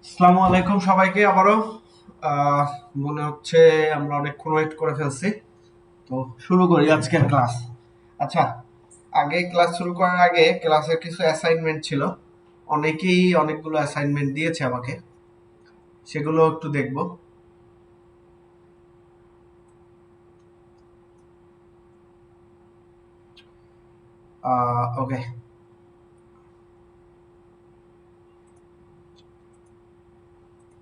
আসসালামু আলাইকুম সবাইকে আবারও। আহ, মনে হচ্ছে আমরা অনেকক্ষণ ওয়েট করে ফেলছি, তো শুরু করি আজকের ক্লাস। আচ্ছা, আগে ক্লাস শুরু করার আগে ক্লাসের কিছু অ্যাসাইনমেন্ট ছিল। অনেকেই অনেকগুলো অ্যাসাইনমেন্ট দিয়েছে আমাকে, সেগুলো একটু দেখব। ওকে।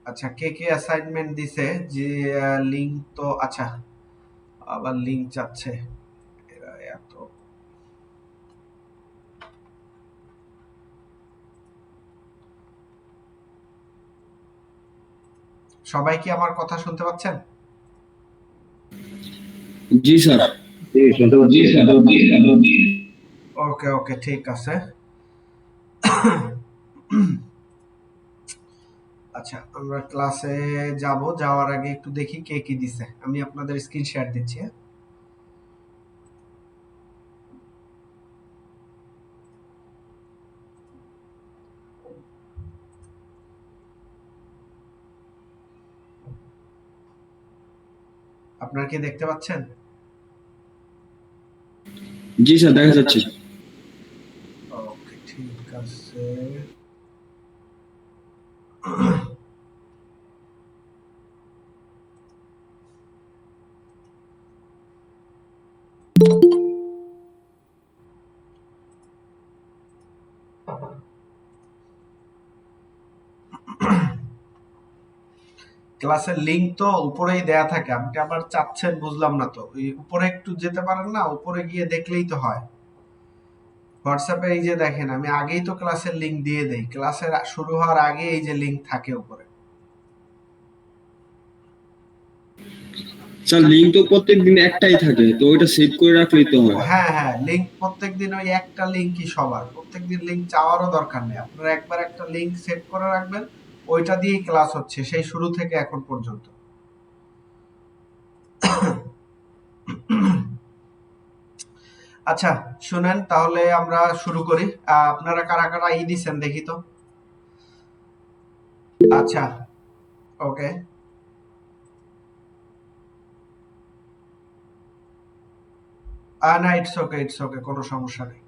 আচ্ছা, কে কে অ্যাসাইনমেন্ট দিছে? যে লিংক তো আচ্ছা, আবার লিংক চাচ্ছে। এরা এত সবাই কি আমার কথা শুনতে পাচ্ছেন? জি স্যার। জি শুনতে পাচ্ছি। ওকে ওকে, ঠিক আছে। আচ্ছা, আমরা ক্লাসে যাব। যাওয়ার আগে একটু দেখি কে কি দিছে। আমি আপনাদের স্ক্রিন শেয়ার দিচ্ছি, হ্যাঁ? আপনারা কি দেখতে পাচ্ছেন? জি স্যার, দেখা যাচ্ছে। ওকে, ঠিক আছে। ক্লাসের লিংক তো উপরেই দেয়া থাকে, আপনি আবার চাচ্ছেন বুঝলাম না তো। ওই উপরে একটু যেতে পারেন না? উপরে গিয়ে দেখলেই তো হয়। হোয়াটসঅ্যাপে এই যে দেখেন, আমি আগেই তো ক্লাসের লিংক দিয়ে দেই। ক্লাসের শুরু হওয়ার আগে এই যে লিংক থাকে উপরে। স্যার, লিঙ্ক তো প্রত্যেকদিন একটাই থাকে, তো ওইটা সেভ করে রাখলেই তো হয়। হ্যাঁ হ্যাঁ, লিংক প্রত্যেকদিন ওই একটা লিংকই সবার। প্রত্যেকদিন লিংক চাওয়ারও দরকার নেই, আপনারা একবার একটা লিংক সেট করে রাখবেন। ওইটা দিয়েই ক্লাস হচ্ছে সেই শুরু থেকে এখন পর্যন্ত। আচ্ছা, শুনেন তাহলে আমরা শুরু করি। আপনারা কারা কারা দিছেন দেখি তো। আচ্ছা, ওকে। না, ইটস ওকে, ইটস ওকে, কোনো সমস্যা নেই।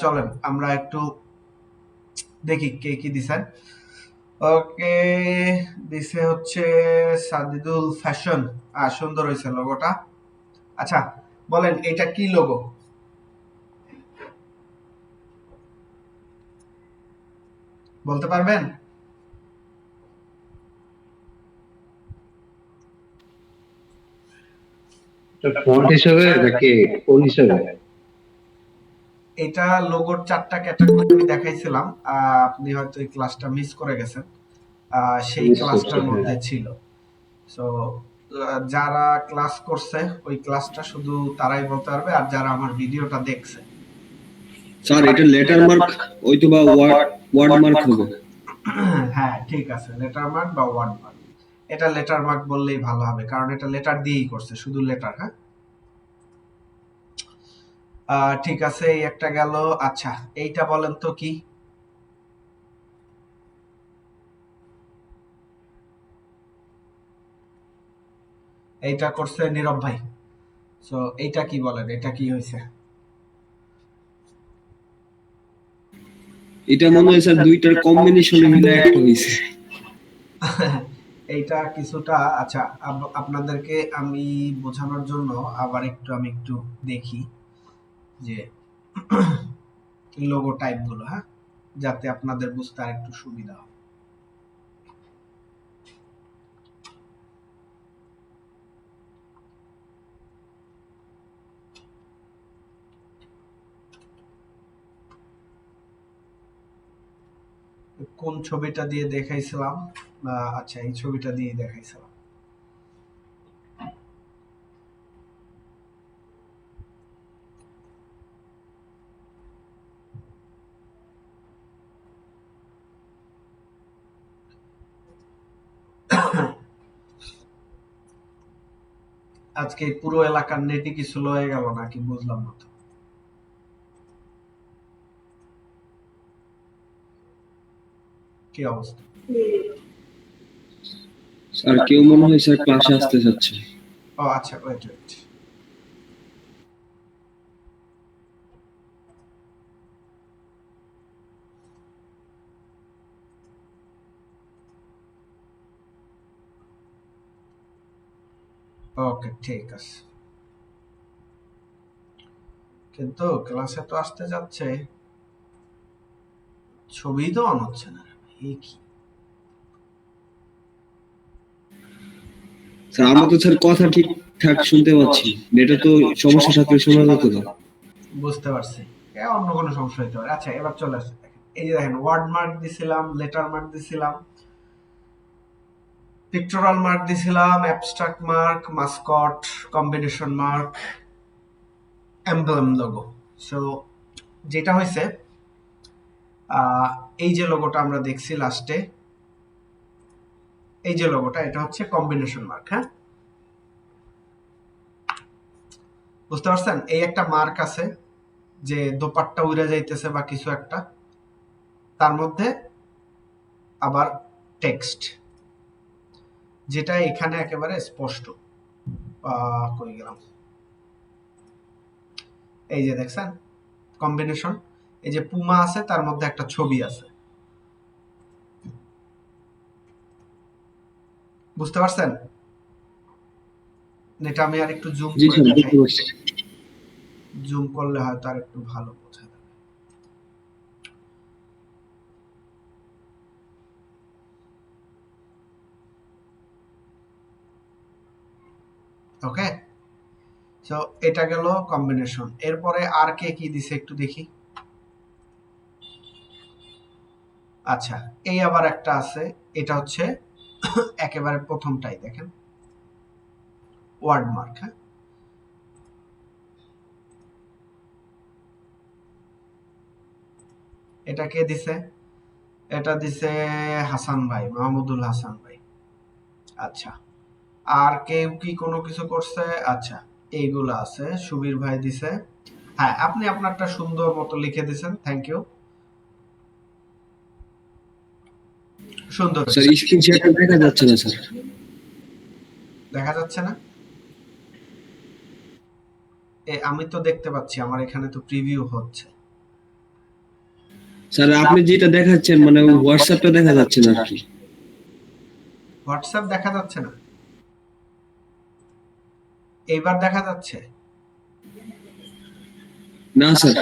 চলেন আমরা একটু দেখি কে কি দিছেন। ওকে, দিছে হচ্ছে সাদিদুল ফ্যাশন। সুন্দর হয়েছে লোগোটা। আচ্ছা, বলেন এটা কি লোগো? বলতে পারবেন? এটা ফন্ট হিসেবে নাকি কোন হিসেবে? এটা লোগোর 4টা ক্যাটাগরি আমি দেখাইছিলাম। আপনি হয়তো এই ক্লাসটা মিস করে গেছেন। সেই মিস করছে, ক্লাসটার হ্যাঁ। মধ্যে ছিল। সো যারা ক্লাস করছে ওই ক্লাসটা শুধু তারাই বলতে পারবে, আর যারা আমার ভিডিওটা দেখছে। স্যার, এটা লেটার মার্ক হয়তো বা ওয়ার্ড মার্ক হবে। হ্যাঁ, ঠিক আছে, লেটার মার্ক বা ওয়ার্ড মার্ক। এটা লেটার মার্ক বললেই ভালো হবে, কারণ এটা লেটার দিয়েই করছে, শুধু লেটার। হ্যাঁ, ঠিক আছে, এই একটা গেল। আচ্ছা, এইটা বলেন তো কি? এইটা করছে নীরব ভাই। সো এইটা কি বলেন, এটা কি হয়েছে? এটা মনে হয় স্যার দুইটার কম্বিনেশনে মিলে একটা হয়েছে। এইটা কিছুটা। আচ্ছা, আপনাদেরকে আমি বোঝানোর জন্য আবার আমি একটু দেখি যে লোগো টাইপ গুলো, হ্যাঁ, যাতে আপনাদের বুঝতে আর একটু সুবিধা হয়। কোন ছবিটা দিয়ে দেখাইছিলাম? আচ্ছা, এই ছবিটা দিয়ে দেখাইছিলাম। আজকে এই পুরো এলাকার নেটই কি স্লো হয়ে গেল নাকি বুঝলাম না তো। কি অবস্থা? স্যার কেউ মনে হয় স্যার ক্লাসে আসতে চাচ্ছে। ও আচ্ছা, ওয়েট ওয়েট। ওকে, ঠিক আছে। কিন্তু ক্লাসে তো আসতে যাচ্ছে, ছবি তো অন হচ্ছে না। এই কি? স্যার আমরা তো স্যার কথা ঠিকঠাক শুনতে পাচ্ছি, নেটে তো সমস্যা থাকলে শোনা যেত না। বুঝতে পারছি, অন্য কোনো সমস্যা হতে পারে। আচ্ছা, এবার চলে আসছে। দেখেন, এই যে দেখেন, ওয়ার্ড মার্ক দিছিলাম, লেটার মার্ক দিছিলাম, পিকটোরাল মার্ক দিছিলাম, abstract mark, mascot, combination mark, emblem logo. So যেটা হয়েছে, এই যে লোগোটা আমরা দেখছি লাস্টে, এই যে লোগোটা, এটা হচ্ছে কম্বিনেশন মার্ক। হ্যাঁ, বুঝতে পারছেন? এই একটা মার্ক আছে যে দোপাট্টা উড়ে যাইতেছে বা কিছু একটা, তার মধ্যে আবার টেক্সট, যেটা এখানে একেবারে স্পষ্ট। কই গেলাম? এই যে দেখছেন কম্বিনেশন, এই যে পুমা আছে, তার মধ্যে একটা ছবি আছে। বুঝতে পারছেন? এটা আমি আর একটু জুম জি করে স্যার, দেখাই। বুঝতে পারছি। জুম করলে হয়তো আর একটু ভালো বোঝা যাবে। ওকে, সো এটা গেল কম্বিনেশন। এরপরে আর কে কি দিছে একটু দেখি। আচ্ছা, এই আবার একটা আছে, এটা হচ্ছে একেবারে প্রথমটাই দেখেন, ওয়ার্ড মার্ক। হ্যাঁ, এটা কে দিছে? এটা দিছে হাসান ভাই, মাহমুদুল হাসান ভাই। আচ্ছা, আর কেউ কি কোনো কিছু করছে? আচ্ছা, এইগুলো আছে, সুবীর ভাই দিছে। হ্যাঁ, আপনি আপনারটা সুন্দর মতো লিখে দিছেন, থ্যাংক ইউ, সুন্দর স্যার হয়েছে। স্ক্রিন শেয়ারটা দেখা যাচ্ছে না স্যার। দেখা যাচ্ছে না? আমি তো দেখতে পাচ্ছি, আমার এখানে তো প্রিভিউ হচ্ছে। স্যার আপনি যেটা দেখাচ্ছেন মানে হোয়াটসঅ্যাপটা দেখা যাচ্ছে না আর কি। হোয়াটসঅ্যাপ দেখা যাচ্ছে না? এইবার দেখা যাচ্ছে? না স্যার।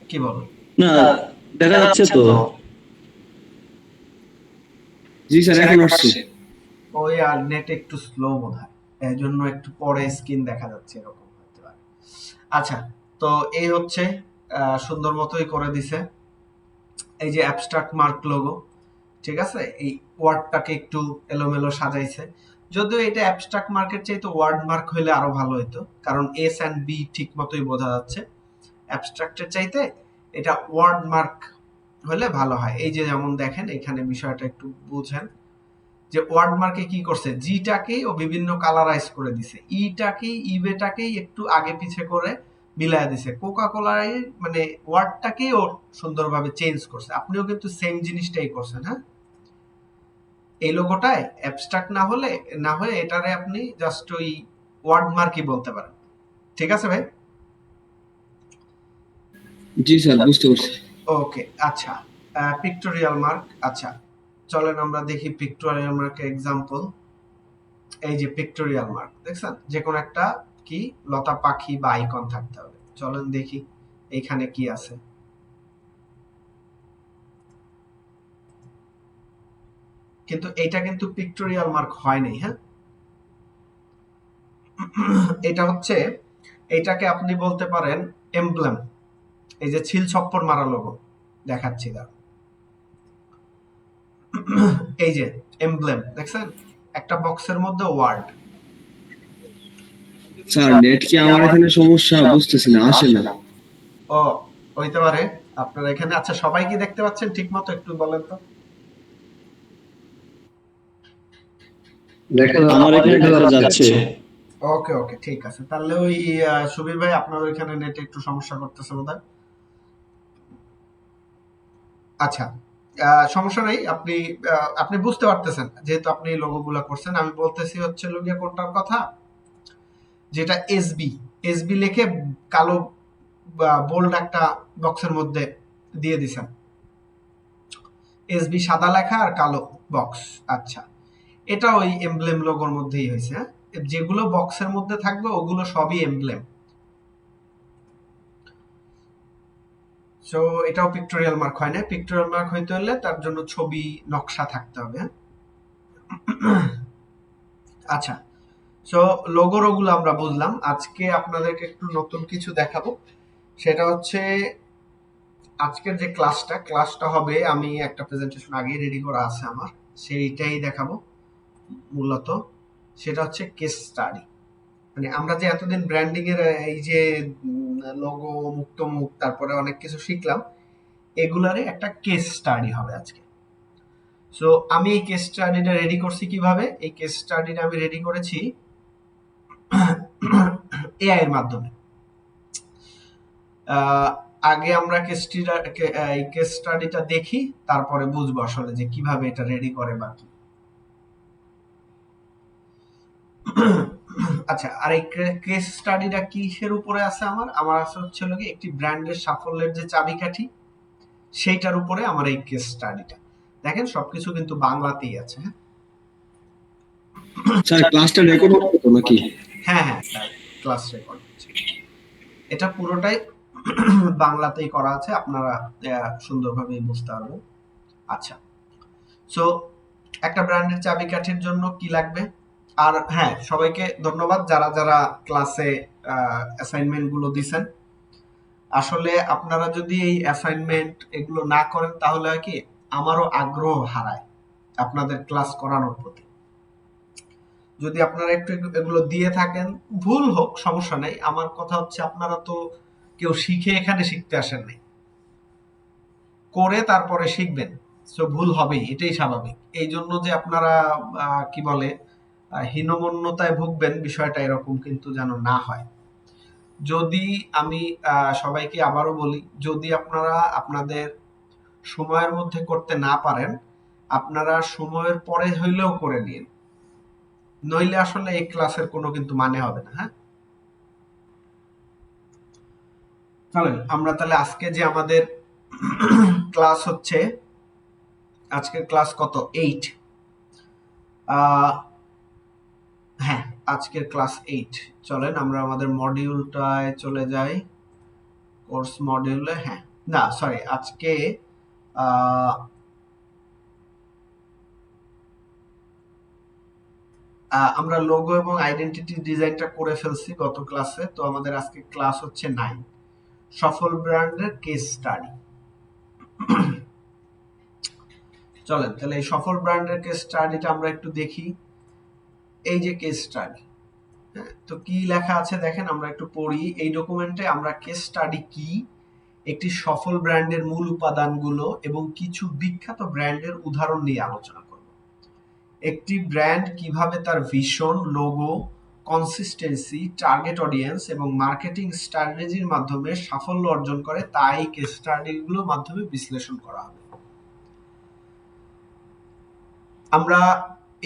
কি বলো? না, দেখা যাচ্ছে তো। জি স্যার, এখন আসছে। ওই আর নেট একটু স্লো বোধ হয়, এই জন্য একটু পরে স্ক্রিন দেখা যাচ্ছে, এরকম হতে পারে। আচ্ছা, তো এই হচ্ছে সুন্দর মতোই করে দিছে। এই যে অ্যাবস্ট্রাক্ট মার্ক লোগো, ঠিক আছে, এই ওয়ার্ডটাকে একটু এলোমেলো সাজাইছে। যদিও এটা অ্যাবস্ট্রাক্ট মার্কের চাইতে ওয়ার্ড মার্ক হইলে আরো ভালো হতো, কারণ এস অ্যান্ড বি ঠিক মতোই বোঝা যাচ্ছে। অ্যাবস্ট্রাক্টের চাইতে এটা ওয়ার্ড মার্ক হলে ভালো হয়। এই যে যেমন দেখেন, এখানে বিষয়টা একটু বুঝেন যে ওয়ার্ড মার্কে কি করছে, জিটাকেই ও বিভিন্ন কালারাইজ করে দিছে, ইটাকেই ইবেটাকেই একটু আগে পিছে করে মিলায় দিছে, কোকা কোলার মানে ওয়ার্ডটাকেই ও সুন্দরভাবে চেঞ্জ করছে। আপনিও কিন্তু সেম জিনিসটাই করছেন। হ্যাঁ, এই লোগোটায় অ্যাবস্ট্রাক্ট না হয়ে এটারে আপনি জাস্ট ওই ওয়ার্ড মার্কই বলতে পারেন। ঠিক আছে ভাই? জি স্যার, বুঝতে পারছি। ওকে, আচ্ছা, পিক্টোরিয়াল মার্ক। আচ্ছা, চলেন আমরা দেখি পিক্টোরিয়াল মার্কের এক্সাম্পল। এই যে পিক্টোরিয়াল মার্ক দেখছেন, যে কোনো একটা কি লতা পাখি বা আইকন থাকতে হবে। চলেন দেখি এইখানে কি আছে। কিন্তু এটা কিন্তু পিক্টোরিয়াল মার্ক হয় নাই। হ্যাঁ, এটা হচ্ছে, এটাকে আপনি বলতে পারেন এমব্লেম। এই যে ছিল ছপ্পর মারা লোগো দেখাচ্ছি, এই যে এমব্লেম দেখছেন, একটা বক্সের মধ্যে ওয়ার্ড। স্যার নেট কি আমার এখানে সমস্যা, বুঝতেছি না, আসে না। ও, হইতে পারে আপনার এখানে। আচ্ছা, সবাই কি দেখতে পাচ্ছেন ঠিক মতো একটু বলেন তো? আমার এখানে দেখা যাচ্ছে। ওকে ওকে, ঠিক আছে। তাহলে ওই সুবীর ভাই, আপনার ওইখানে নেটে একটু সমস্যা করতেছে বোধহয়। আচ্ছা, সমস্যা নেই, আপনি আপনি বুঝতে পারতেছেন যেহেতু আপনি লোগোগুলো করছেন। আমি বলতেছি হচ্ছে লোগিয়া কোনটার কথা, যেটা এসবি এসবি লিখে কালো বোল্ড একটা বক্সের মধ্যে দিয়ে দিছেন, এসবি সাদা লেখা আর কালো বক্স। আচ্ছা, এটা ওই এমব্লেম লোগোর মধ্যেই হয়েছে। হ্যাঁ, যেগুলো বক্সের মধ্যে থাকবে ওগুলো সবই এমব্লেম। সো এটাও পিক্টোরিয়াল মার্ক হয় না। পিক্টোরিয়াল মার্ক হইতে হলে তার জন্য ছবি নকশা থাকতে হবে। আচ্ছা, সো লোগোর ওগুলো আমরা বুঝলাম। আজকে আপনাদেরকে একটু নতুন কিছু দেখাবো, সেটা হচ্ছে আজকের যে ক্লাসটা হবে, আমি একটা প্রেজেন্টেশন আগেই রেডি করা আছে আমার, সেইটাই দেখাবো মূলত। সেটা হচ্ছে কেস স্টাডি। মানে আমরা যে এতদিন ব্র্যান্ডিং এর এই যে লোগো, মুক্ত মুখ, তারপরে অনেক কিছু শিখলাম, এগুলারে একটা কেস স্টাডি হবে আজকে। সো আমি এই কেস স্টাডিটা রেডি করছি কিভাবে? এই কেস স্টাডিটা আমি রেডি করেছি এআই এর মাধ্যমে। আগে আমরা কেস স্টাডিটা দেখি, তারপরে বুঝবো আসলে যে কিভাবে এটা রেডি করে বা কি। আচ্ছা, আর এই কেস স্টাডিটা কিসের উপরে আছে? আমার আছে হচ্ছে কি একটি ব্র্যান্ডের সাফল্যের যে চাবিকাঠি, সেইটার উপরে আমার এই কেস স্টাডিটা। দেখেন সবকিছু কিন্তু বাংলাতেই আছে। হ্যাঁ স্যার ক্লাসটা রেকর্ড হচ্ছে তো নাকি? হ্যাঁ হ্যাঁ, ক্লাস রেকর্ড হচ্ছে। এটা পুরোটাই বাংলাতেই করা আছে, আপনারা সুন্দরভাবে বুঝতে পারবেন। আচ্ছা, সো একটা ব্র্যান্ডের চাবিকাঠির জন্য কি লাগবে? আর হ্যাঁ, সবাইকে ধন্যবাদ যারা যারা ক্লাসে অ্যাসাইনমেন্ট গুলো দিছেন। আসলে আপনারা যদি এই অ্যাসাইনমেন্ট এগুলো না করেন তাহলে হয় কি, আমারও আগ্রহ হারায় আপনাদের ক্লাস করানোর প্রতি। যদি আপনারা একটু এগুলো দিয়ে থাকেন, ভুল হোক সমস্যা নেই, আমার কথা হচ্ছে আপনারা তো কেউ শিখে এখানে শিখতে আসেন নাই, করে তারপরে শিখবেন। সো ভুল হবেই, এটাই স্বাভাবিক। এই জন্য যে আপনারা কি বলে হীনমন্যতায় ভুগবেন, বিষয়টা এরকম কিন্তু যেন না হয়। যদি আমি সবাইকে আবারও বলি, যদি আপনারা আপনাদের সময়ের মধ্যে করতে না পারেন, আপনারা সময়ের পরে হইলেও করে নিন, নইলে আসলে এই ক্লাসের কোনো কিন্তু মানে হবে না। হ্যাঁ, চলেন আমরা তাহলে আজকে যে আমাদের ক্লাস হচ্ছে, আজকের ক্লাস কত? 8। হ্যাঁ, আজকের ক্লাস 8। চলেন আমরা আমাদের মডিউলটায় চলে যাই, কোর্স মডিউলে। হ্যাঁ, না সরি, আজকে আমরা লোগো এবং আইডেন্টিটি ডিজাইনটা করে ফেলছি গত ক্লাসে। তো আমাদের আজকে ক্লাস হচ্ছে 9, সফল ব্র্যান্ডের কেস স্টাডি। চলেন তাহলে এই সফল ব্র্যান্ডের কেস স্টাডিটা আমরা একটু দেখি। এই যে কেস স্টাডি, তো কি লেখা আছে দেখেন, আমরা একটু পড়ি এই ডকুমেন্টে। আমরা কেস স্টাডি কি, একটি সফল ব্র্যান্ডের মূল উপাদানগুলো এবং কিছু বিখ্যাত ব্র্যান্ডের উদাহরণ নিয়ে আলোচনা করব। একটি ব্র্যান্ড কিভাবে তার vision, logo, consistency, target audience এবং মার্কেটিং স্ট্র্যাটেজির মাধ্যমে সাফল্য অর্জন করে, তাই কেস স্টাডিগুলোর মাধ্যমে বিশ্লেষণ করা হবে। আমরা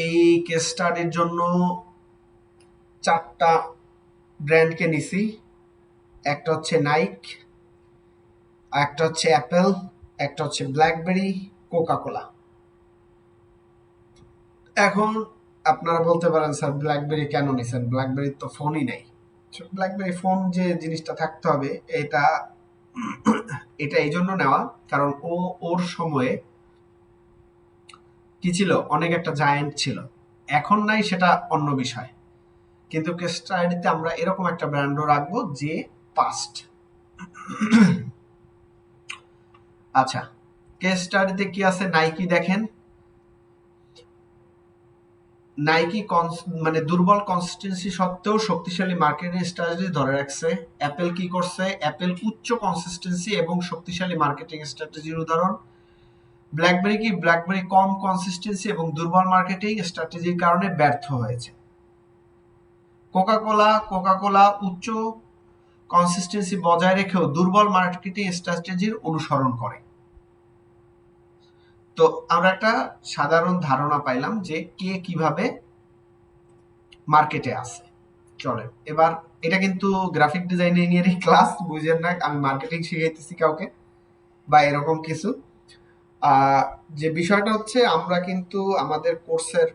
এই কেস স্টাডির জন্য 4টা ব্র্যান্ডকে নিছি। একটা হচ্ছে নাইক, একটা হচ্ছে অ্যাপেল, একটা হচ্ছে ব্ল্যাকবেরি, কোকা-কোলা। এখন আপনারা বলতে পারেন স্যার ব্ল্যাকবেরি কেন নিছেন? ব্ল্যাকবেরির তো ফোনই নাই। ব্ল্যাকবেরি ফোন যে জিনিসটা থাকতে হবে, এটা এই জন্য নেওয়া কারণ ওর সময়ে কি ছিল, অনেক একটা জায়ান্ট ছিল। এখন নাই সেটা অন্য বিষয়, কিন্তু কেস স্টাডিতে আমরা এরকম একটা ব্র্যান্ডও রাখবো যে পাস্ট। আচ্ছা, কেস স্টাডিতে কি আছে? নাইকি দেখেন, নাইকি মানে দুর্বল কনসিস্টেন্সি সত্ত্বেও শক্তিশালী মার্কেটিং স্ট্র্যাটেজি ধরে রাখছে। অ্যাপেল কি করছে? অ্যাপেল উচ্চ কনসিস্টেন্সি এবং শক্তিশালী মার্কেটিং স্ট্র্যাটেজির উদাহরণ। ব্ল্যাকবেরি কি? ব্ল্যাকবেরি কম কনসিস্টেন্সি এবং দুর্বল মার্কেটিং স্ট্র্যাটেজির কারণে ব্যর্থ হয়েছে। কোকা-কোলা উচ্চ কনসিস্টেন্সি বজায় রেখেও দুর্বল মার্কেটিং স্ট্র্যাটেজির অনুসরণ করে। তো আমরা একটা সাধারণ ধারণা পাইলাম যে কে কিভাবে মার্কেটে আছে। চলেন এবার, এটা কিন্তু গ্রাফিক ডিজাইনিং এরই ক্লাস, বুঝেন না আমি মার্কেটিং শিখাইতেছি কাউকে বা এরকম কিছু। যে বিষয়টা হচ্ছে, আমরা কিন্তু আমাদের কোর্সের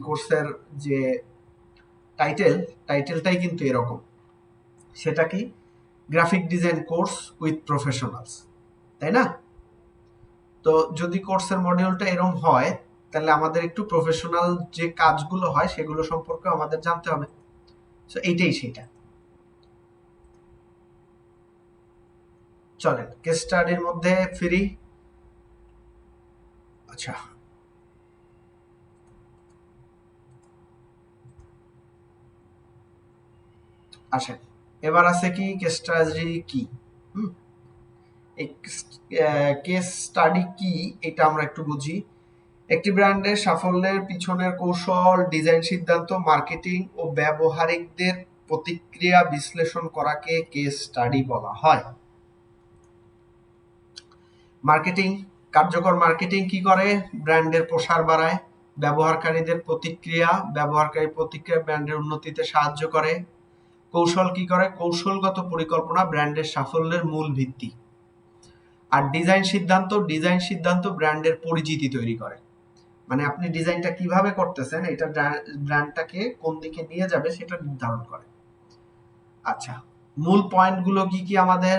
কোর্সের যে টাইটেলটাই কিন্তু এরকম। সেটা কি? Graphic design course with professionals, তাই না? তো যদি কোর্সের মডিউলটা এরকম হয়, তাহলে আমাদের একটু প্রফেশনাল যে কাজগুলো হয় সেগুলো সম্পর্কে আমাদের জানতে হবে। তো এইটাই সেটা। চলেন কেস স্টাডির মধ্যে ফিরি। আচ্ছা, আসেন এবার আছে কি কেস স্টাডি কি। কেস স্টাডি কি এটা আমরা একটু বুঝি। একটি ব্র্যান্ডের সাফল্যের পিছনের কৌশল, ডিজাইন সিদ্ধান্ত, মার্কেটিং ও ব্যবহারিকদের প্রতিক্রিয়া বিশ্লেষণ করাকে কেস স্টাডি বলা হয়। মার্কেটিং, কার্যকর মার্কেটিং কি করে? ব্র্যান্ডের প্রসার বাড়ায়। ব্যবহারকারীদের প্রতিক্রিয়া, ব্যবহারকারী প্রতিক্রিয়া ব্র্যান্ডের উন্নতিতে সাহায্য করে। কৌশল কি করে? কৌশলগত পরিকল্পনা ব্র্যান্ডের সাফল্যের মূল ভিত্তি। আর ডিজাইন সিদ্ধান্ত, ডিজাইন সিদ্ধান্ত ব্র্যান্ডের পরিচিতি তৈরি করে। মানে আপনি ডিজাইনটা কিভাবে করতেছেন, এটা ব্র্যান্ডটাকে কোন দিকে নিয়ে যাবে সেটা নির্ধারণ করে। আচ্ছা, মূল পয়েন্টগুলো কি কি আমাদের?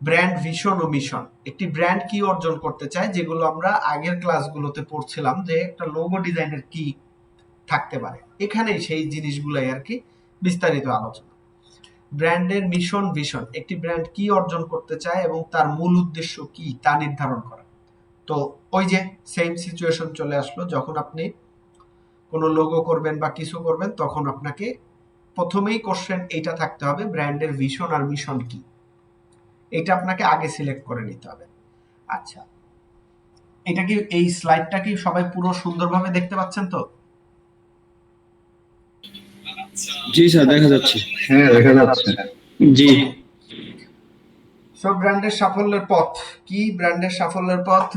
ব্র্যান্ড ভিশন ও মিশন। একটি ব্র্যান্ড কি অর্জন করতে চায়, যেগুলো আমরা আগের ক্লাসগুলোতে পড়ছিলাম যে একটা লোগো ডিজাইনের কি থাকতে পারে, এখানেই সেই জিনিসগুলাই আর কি বিস্তারিত আলোচনা। ব্র্যান্ডের মিশন ভিশন, একটি ব্র্যান্ড কি অর্জন করতে চায় এবং তার মূল উদ্দেশ্য কি তা নির্ধারণ করা। তো ওই যে সেম সিচুয়েশন চলে আসলো, যখন আপনি কোনো লোগো করবেন বা কিছু করবেন, তখন আপনাকে প্রথমেই কোশ্চেন এইটা থাকতে হবে, ব্র্যান্ডের ভিশন আর মিশন কি, এটা আপনাকে আগে সিলেক্ট করে নিতে হবে। আচ্ছা, এটা কি, এই স্লাইডটা কি সবাই পুরো সুন্দরভাবে দেখতে পাচ্ছেন তো? জি স্যার, দেখা যাচ্ছে। হ্যাঁ, দেখা যাচ্ছে। জি। সো ব্র্যান্ডের সাফল্যের পথ কি? ব্র্যান্ডের সাফল্যের পথ,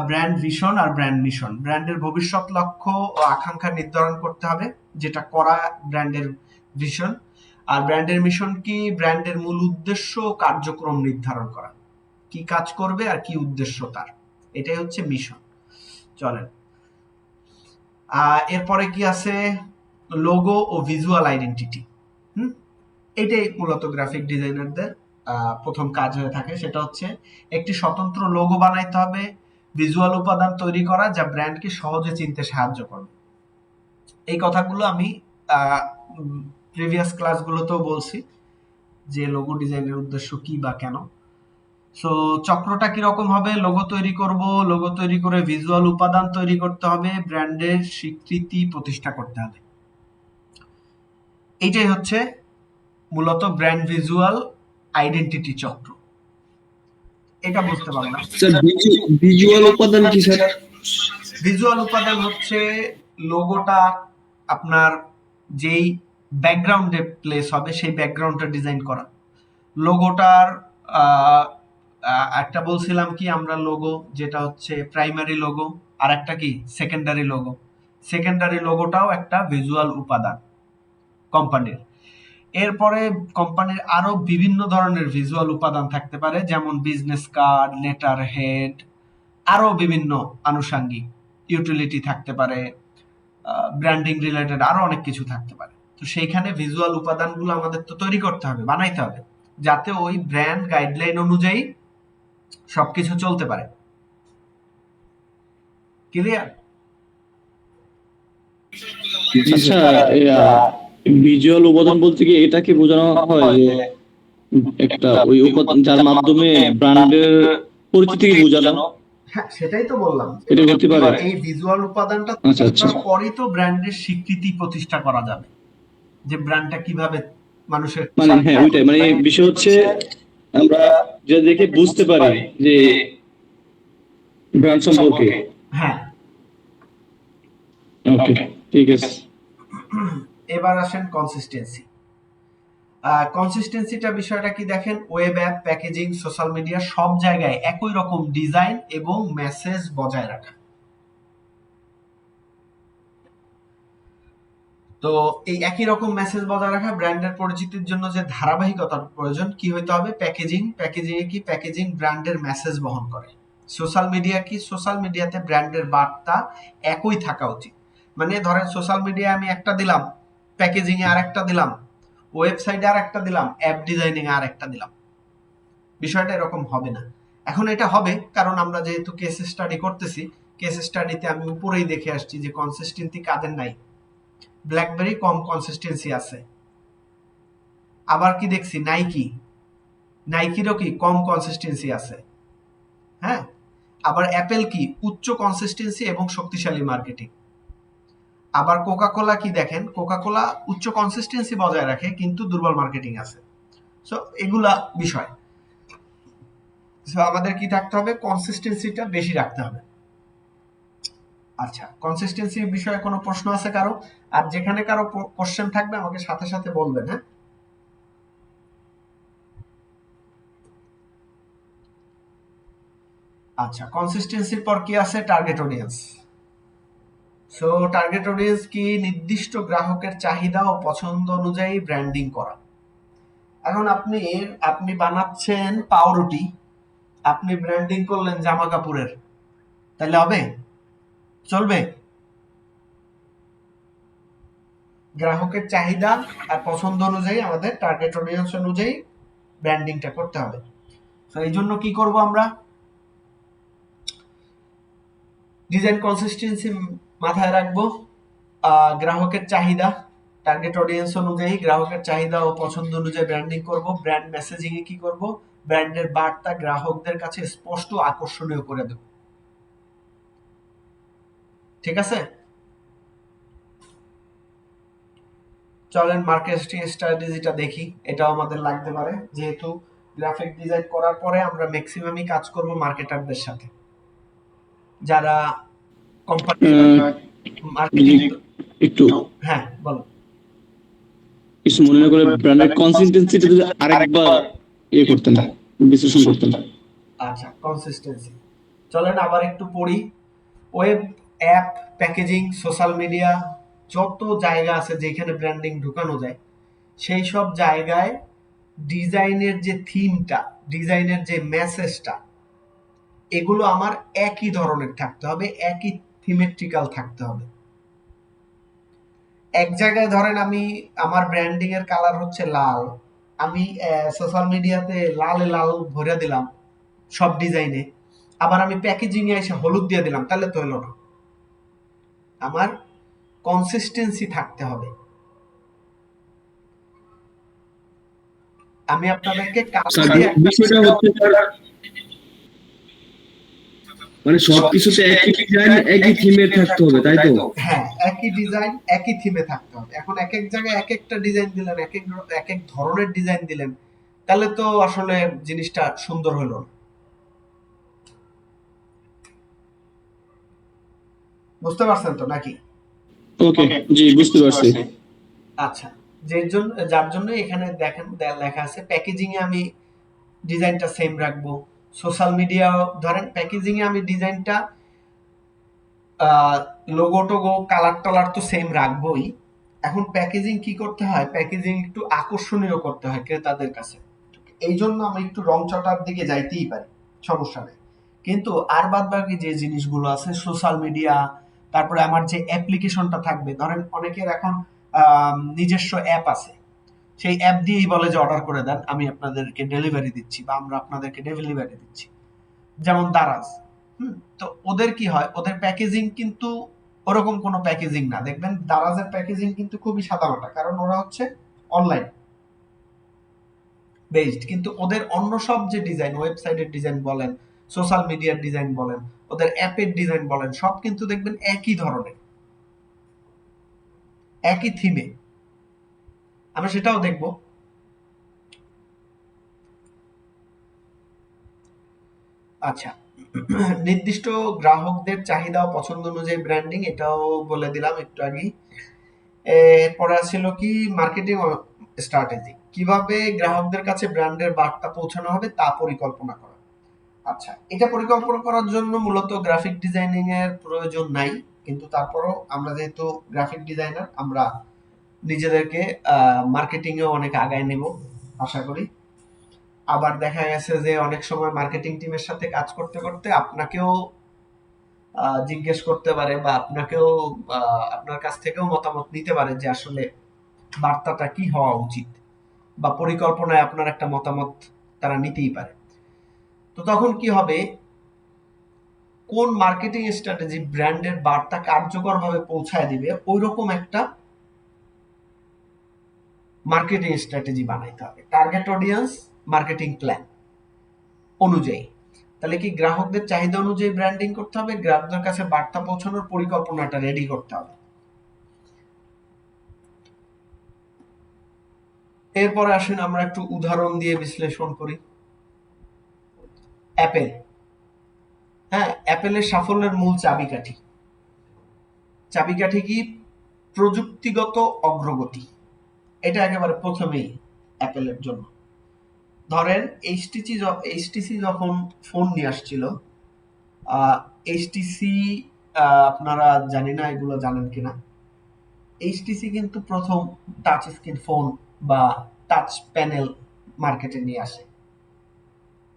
ব্র্যান্ড ভিশন আর ব্র্যান্ড মিশন। ব্র্যান্ডের ভবিষ্যৎ লক্ষ্য ও আকাঙ্ক্ষা নির্ধারণ করতে হবে, যেটা করা ব্র্যান্ডের ভিশন। আর ব্র্যান্ডের মিশন কি? ব্র্যান্ডের মূল উদ্দেশ্য ও কার্যক্রম নির্ধারণ করা, কি কাজ করবে আর কি উদ্দেশ্য তার, এটাই হচ্ছে মিশন। চলেন এরপরে কি আছে? লোগো ও ভিজুয়াল আইডেন্টিটি। এটাই মূলত গ্রাফিক ডিজাইনারদের প্রথম কাজ হয়ে থাকে। সেটা হচ্ছে একটি স্বতন্ত্র লোগো বানাইতে হবে, ভিজুয়াল উপাদান তৈরি করা যা ব্র্যান্ডকে সহজে চিনতে সাহায্য করবে। এই কথাগুলো আমি প্রিভিয়াস ক্লাসগুলোতেও বলছি যে লোগো ডিজাইনের উদ্দেশ্য কি বা কেন। সো চক্রটা কিরকম হবে? লোগো তৈরি করব, লোগো তৈরি করে ভিজুয়াল উপাদান তৈরি করতে হবে, ব্র্যান্ডের স্বীকৃতি প্রতিষ্ঠা করতে হবে। এইটাই হচ্ছে মূলত ব্র্যান্ড ভিজুয়াল আইডেন্টিটি চক্র। এটা বুঝতে পারলাম। স্যার, ভিজুয়াল উপাদান কি স্যার? ভিজুয়াল উপাদান হচ্ছে লোগোটা আপনার যেই ব্যাকগ্রাউন্ডে প্লেস হবে সেই ব্যাকগ্রাউন্ডটা ডিজাইন করা। লোগোটার একটা বলছিলাম কি আমরা, লোগো যেটা হচ্ছে প্রাইমারি লোগো, আর একটা কি সেকেন্ডারি লোগো। সেকেন্ডারি লোগোটাও একটা ভিজুয়াল উপাদান কোম্পানির। এরপরে কোম্পানির আরো বিভিন্ন ধরনের ভিজুয়াল উপাদান থাকতে পারে, যেমন বিজনেস কার্ড, লেটার হেড, আরো বিভিন্ন আনুষঙ্গিক ইউটিলিটি থাকতে পারে, ব্র্যান্ডিং রিলেটেড আরো অনেক কিছু থাকতে পারে। তো সেইখানে ভিজুয়াল উপাদানগুলো আমাদের তো তৈরি করতে হবে, বানাইতে হবে, যাতে ওই ব্র্যান্ড গাইডলাইন অনুযায়ী সবকিছু চলতে পারে। ক্লিয়ার? আচ্ছা, ভিজুয়াল উপাদান বলতে কি এটাকে বোঝানো হয় যে একটা ওই উপাদান যার মাধ্যমে ব্র্যান্ডের পরিচিতি বোঝানো? হ্যাঁ, সেটাই তো বললাম, এটা হতে পারে। এই ভিজুয়াল উপাদানটা আচ্ছা, আচ্ছা। পরেই তো ব্র্যান্ডের স্বীকৃতি প্রতিষ্ঠা করা যাবে, যে ব্র্যান্ডটা কিভাবে মানুষের মানে হ্যাঁ, ওইটাই মানে বিষয় হচ্ছে আমরা যে দেখে বুঝতে পারি যে ব্র্যান্ড সম্পর্কে। হ্যাঁ। ওকে, ঠিক আছে। এবার আসেন কনসিস্টেন্সি। কনসিস্টেন্সিটা বিষয়টা কি দেখেন, web app, packaging, social media সব জায়গায় একই রকম ডিজাইন এবং মেসেজ বজায় রাখা। তো এই একই রকম মেসেজ বজায় রাখা, ব্র্যান্ডের পরিচিতির জন্য যে ধারাবাহিকতার প্রয়োজন, কি হইতে হবে, প্যাকেজিং এ কি, প্যাকেজিং ব্র্যান্ডের মেসেজ বহন করে। সোশ্যাল মিডিয়া কি, সোশ্যাল মিডিয়াতে ব্র্যান্ডের বার্তা একই থাকা উচিত। মানে ধরেন সোশ্যাল মিডিয়া আমি একটা দিলাম, প্যাকেজিং এ আরেকটা দিলাম, ওয়েবসাইটে আরেকটা দিলাম, অ্যাপ ডিজাইনিং এ আরেকটা দিলাম, বিষয়টা এরকম হবে না। এখন এটা হবে কারণ আমরা যেহেতু কেস স্টাডি করতেছি, কেস স্টাডিতে আমি উপরেই দেখে আসছি যে কনসিস্টেন্সি কাদের নাই, ব্ল্যাকবেরি কম কনসিস্টেন্সি আছে। আবার কি দেখছি, নাইকিরও কি কম কনসিস্টেন্সি আছে। হ্যাঁ, আবার অ্যাপেল কি উচ্চ কনসিস্টেন্সি এবং শক্তিশালী মার্কেটিং। আবার কোকাকোলা কি দেখেন, কোকাকোলা উচ্চ কনসিস্টেন্সি বজায় রাখে কিন্তু দুর্বল মার্কেটিং আছে। সো এগুলা বিষয়। সো আমাদের কি থাকতে হবে, কনসিস্টেন্সিটা বেশি রাখতে হবে। আচ্ছা, কনসিস্টেন্সির বিষয়ে কোনো প্রশ্ন আছে কারো? আর যেখানে কারো কোশ্চেন থাকবে আমাকে সাথে সাথে বলবেন। হ্যাঁ, আচ্ছা, কনসিস্টেন্সির পর কি আছে, target audience. So target audience কি, নির্দিষ্ট গ্রাহকের চাহিদা ও পছন্দ অনুযায়ী ব্র্যান্ডিং করা। এখন আপনি বানাচ্ছেন পাউরুটি, আপনি ব্র্যান্ডিং করলেন জামা কাপড়ের, তাহলে হবে? চলবে? গ্রাহকের চাহিদা আর পছন্দ অনুযায়ী আমাদের টার্গেট অডিয়েন্স অনুযায়ী ব্র্যান্ডিংটা করতে হবে। তো এই জন্য কি করব আমরা, ডিজাইন কনসিস্টেন্সি মাথায় রাখবো, গ্রাহকের চাহিদা, টার্গেট অডিয়েন্স অনুযায়ী গ্রাহকের চাহিদা ও পছন্দ অনুযায়ী ব্র্যান্ডিং করব। ব্র্যান্ড মেসেজিং এ কি করব, ব্র্যান্ডের বার্তা গ্রাহকদের কাছে স্পষ্ট আকর্ষণীয় করে দেব। ঠিক আছে, চলেন মার্কেটিং স্ট্র্যাটেজিটা দেখি, এটাও আমাদের লাগতে পারে, যেহেতু গ্রাফিক ডিজাইন করার পরে আমরা ম্যাক্সিমামই কাজ করব মার্কেটারদের সাথে, যারা কোম্পানি মার্কেটিং। একটু হ্যাঁ বলো। কিছু মনে না করে ব্র্যান্ডের কনসিস্টেন্সিটা যদি আরেকবার করতেন, বিশ্লেষণ করতেন। আচ্ছা, কনসিস্টেন্সি চলেন আবার একটু পড়ি। Web, app, packaging, social media, যত জায়গা আছে যেখানে ব্র্যান্ডিং ঢুকানো যায়, সেই সব জায়গায় ডিজাইনের যে থিমটা, ডিজাইনের যে মেসেজটা, এগুলো আমার একই ধরনের থাকতে হবে, একই থিমেট্রিক্যাল থাকতে হবে। এক জায়গায় ধরেন আমার ব্র্যান্ডিং এর কালার হচ্ছে লাল, আমি সোশ্যাল মিডিয়াতে লালে লাল ভরে দিলাম সব ডিজাইনে, আবার আমি প্যাকেজিং এ এসে হলুদ দিয়ে দিলাম, তাহলে তো হলো না। আমার কনসিস্টেন্সি থাকতে হবে। আমি আপনাদেরকে স্যার বিষয়টা হচ্ছে স্যার, মানে সবকিছুতে একই ডিজাইন একই থিমের থাকতে হবে, তাই তো? হ্যাঁ, একই ডিজাইন একই থিমে থাকতে হবে। এখন এক এক জায়গায় এক একটা ডিজাইন দিলেন, এক এক ধরনের ডিজাইন দিলেন, তাহলে তো আসলে জিনিসটা সুন্দর হলো না। বুঝতে পারছেন তো নাকি? ওকে, জি বুঝতে পারছি। আচ্ছা, যার জন্য এখানে দেখেন লেখা আছে প্যাকেজিং এ আমি ডিজাইনটা সেম রাখবো। সোশ্যাল মিডিয়া ধরেন প্যাকেজিং এ আমি ডিজাইনটা, লোগো টোগো কালার টালার তো সেম রাখবোই। এখন প্যাকেজিং কি করতে হয়, প্যাকেজিং একটু আকর্ষণীয় করতে হয় ক্রেতাদের কাছে। এই জন্য আমি একটু রং চটার দিকে যাইতেই পারি, সমস্যা নেই। কিন্তু আর বাদ বাকি যে জিনিসগুলো আছে, সোশ্যাল মিডিয়া, তারপরে আমার যে অ্যাপ্লিকেশনটা থাকবে, ধরেন অনেকের এখন নিজস্ব অ্যাপ আছে, সেই অ্যাপ দিয়েই বলে যে অর্ডার করে দেন, আমি আপনাদেরকে ডেলিভারি দিচ্ছি বা আমরা আপনাদেরকে ডেলিভারি দিচ্ছি, যেমন দারাজ। তো ওদের কি হয়, ওদের প্যাকেজিং কিন্তু ওরকম কোনো প্যাকেজিং না, দেখবেন দারাজের প্যাকেজিং কিন্তু খুবই সাদামাটা, কারণ ওরা হচ্ছে অনলাইন বেসড, কিন্তু ওদের অন্য সব যে ডিজাইন, ওয়েবসাইটের ডিজাইন বলেন, সোশ্যাল মিডিয়ার ডিজাইন বলেন, ওদের অ্যাপের ডিজাইন বলেন, সব কিন্তু দেখবেন একই ধরনের, একই থিমে। আমরা সেটাও দেখব। আচ্ছা, নির্দিষ্ট গ্রাহকদের চাহিদা ও পছন্দ অনুযায়ী ব্র্যান্ডিং, এটাও বলে দিলাম একটু আগেই। এরপরে ছিল কি, মার্কেটিং স্ট্র্যাটেজি, কিভাবে গ্রাহকদের কাছে ব্র্যান্ডের বার্তা পৌঁছানো হবে তা পরিকল্পনা করা। আচ্ছা, এটা পরিকল্পনা করার জন্য মূলত গ্রাফিক ডিজাইনিং এর প্রয়োজন নাই, কিন্তু তারপরও আমরা যেহেতু গ্রাফিক ডিজাইনার, আমরা নিজেদেরকে মার্কেটিং এ অনেক আগায় নেব আশা করি। আবার দেখা গেছে যে অনেক সময় মার্কেটিং টিমের সাথে কাজ করতে করতে আপনাকেও জিজ্ঞেস করতে পারে বা আপনাকেও আপনার কাছ থেকেও মতামত নিতে পারে যে আসলে বার্তাটা কি হওয়া উচিত, বা পরিকল্পনায় আপনার একটা মতামত তারা নিতেই পারে। তো তখন কি হবে, কোন মার্কেটিং স্ট্র্যাটেজি ব্র্যান্ডের বার্তা কার্যকরভাবে পৌঁছায় দিবে ওইরকম একটা মার্কেটিং স্ট্র্যাটেজি বানাইতে হবে, টার্গেট অডিয়েন্স মার্কেটিং প্ল্যান অনুযায়ী। তাহলে কি গ্রাহকদের চাহিদা অনুযায়ী ব্র্যান্ডিং করতে হবে, গ্রাহকদের কাছে বার্তা পৌঁছানোর পরিকল্পনাটা রেডি করতে হবে। এরপরে আসেন আমরা একটু উদাহরণ দিয়ে বিশ্লেষণ করি। অ্যাপেল, হ্যাঁ, অ্যাপেলের সাফল্যের মূল চাবিকাঠি কি? প্রযুক্তিগত অগ্রগতি। এটা একেবারে প্রথমেই অ্যাপেলের জন্য। ধরেন এইচটিসি যখন ফোন নিয়ে আসছিল, এইচটিসি আপনারা জানি না এগুলো জানেন কিনা, এইচটিসি কিন্তু প্রথম টাচ স্ক্রিন ফোন বা টাচ প্যানেল মার্কেটে নিয়ে আসে।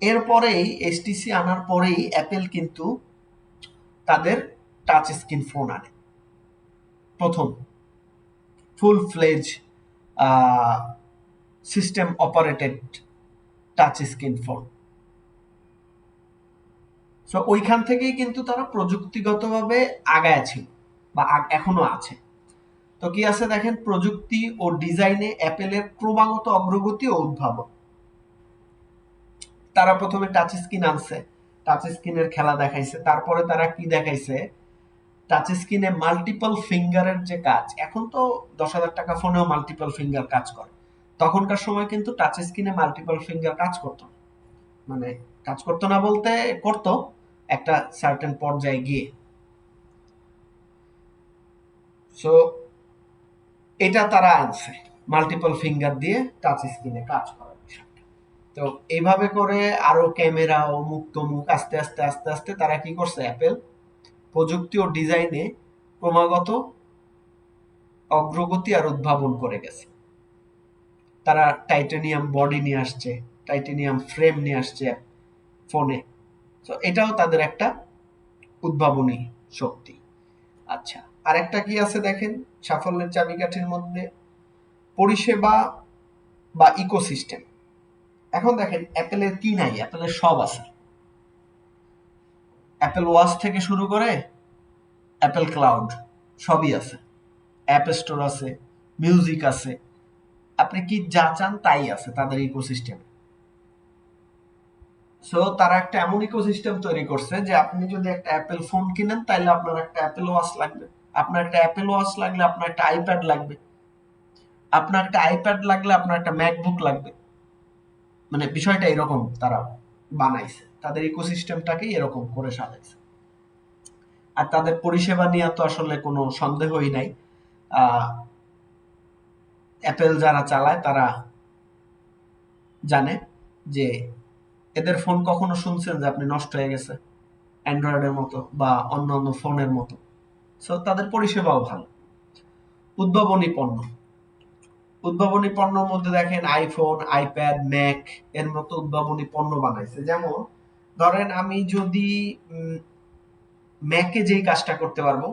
এরপরেই এইচটিসি আনার পরেই অ্যাপেল কিন্তু তাদের টাচ স্ক্রিন ফোন আনে, প্রথম full fledge system operated touch screen phone. So ওইখান থেকেই কিন্তু তারা প্রযুক্তিগতভাবে আগায় ছিল বা এখনো আছে। তো কি আছে দেখেন, প্রযুক্তি ও ডিজাইনে অ্যাপেলের ক্রমাগত অগ্রগতি ও উদ্ভাবন। তারা প্রথমে টাচ স্ক্রিন আনছে, টাচ স্ক্রিনের খেলা দেখাইছে, তারপরে তারা কি দেখাইছে, টাচ স্ক্রিনে মাল্টিপল ফিঙ্গারের যে কাজ, এখন তো 10,000 টাকা ফোনেও মাল্টিপল ফিঙ্গার কাজ করে, তখনকার সময় কিন্তু টাচ স্ক্রিনে মাল্টিপল ফিঙ্গার কাজ করতো না, মানে কাজ করতো না বলতে করতো একটা সার্টেন পর্যায়ে গিয়ে। সো এটা তারা আনছে, মাল্টিপল ফিঙ্গার দিয়ে টাচ স্ক্রিনে কাজ করার বিষয়টা। তো এইভাবে করে আরো ক্যামেরা ও মুক্ত মুখ আস্তে আস্তে আস্তে আস্তে তারা কি করছে, অ্যাপেল প্রযুক্তি ও ডিজাইনে ক্রমাগত অগ্রগতি আর উদ্ভাবন করে গেছে। তারা টাইটানিয়াম বডি নিয়ে আসছে, টাইটানিয়াম ফ্রেম নিয়ে আসছে ফোনে। তো এটাও তাদের একটা উদ্ভাবনী শক্তি। আচ্ছা, আরেকটা কি আছে দেখেন সাফল্যের চাবিকাঠির মধ্যে, পরিষেবা বা ইকোসিস্টেম। এখন দেখেন অ্যাপেলের কি নাই, অ্যাপেলের সব আছে। অ্যাপেল ওয়াচ থেকে শুরু করে অ্যাপেল ক্লাউড সবই আছে, অ্যাপ স্টোর আছে, মিউজিক আছে, আপনি কি যা চান তাই আছে তাদের ইকোসিস্টেমে। সো তারা একটা এমন ইকোসিস্টেম তৈরি করছে যে আপনি যদি একটা অ্যাপেল ফোন কিনেন তাহলে আপনার একটা অ্যাপেল ওয়াচ লাগবে, আপনার একটা অ্যাপেল ওয়াচ লাগলে আপনার একটা আইপ্যাড লাগবে, আপনার একটা আইপ্যাড লাগলে আপনার একটা ম্যাকবুক লাগবে। মানে বিষয়টা এরকম তারা বানাইছে, তাদের ইকোসিস্টেমটাকেই এরকম করে সাজাইছে। আর তাদের পরিষেবা নিয়ে তো আসলে কোনো সন্দেহই নাই। অ্যাপেল যারা চালায় তারা জানে যে এদের ফোন কখনো শুনছেন যে আপনি নষ্ট হয়ে গেছে অ্যান্ড্রয়েডের মতো বা অন্যান্য ফোনের মতো। সো তাদের পরিষেবাও ভালো। উদ্ভাবনী পণ্য, উদ্ভাবনী পণ্যের মধ্যে দেখেন আইফোন, আইপ্যাড, ম্যাক এর মতো উদ্ভাবনী পণ্য বানাইছে। যেমন ধরেন আমি যদি ম্যাকে যেই কাজটা করতে পারবো,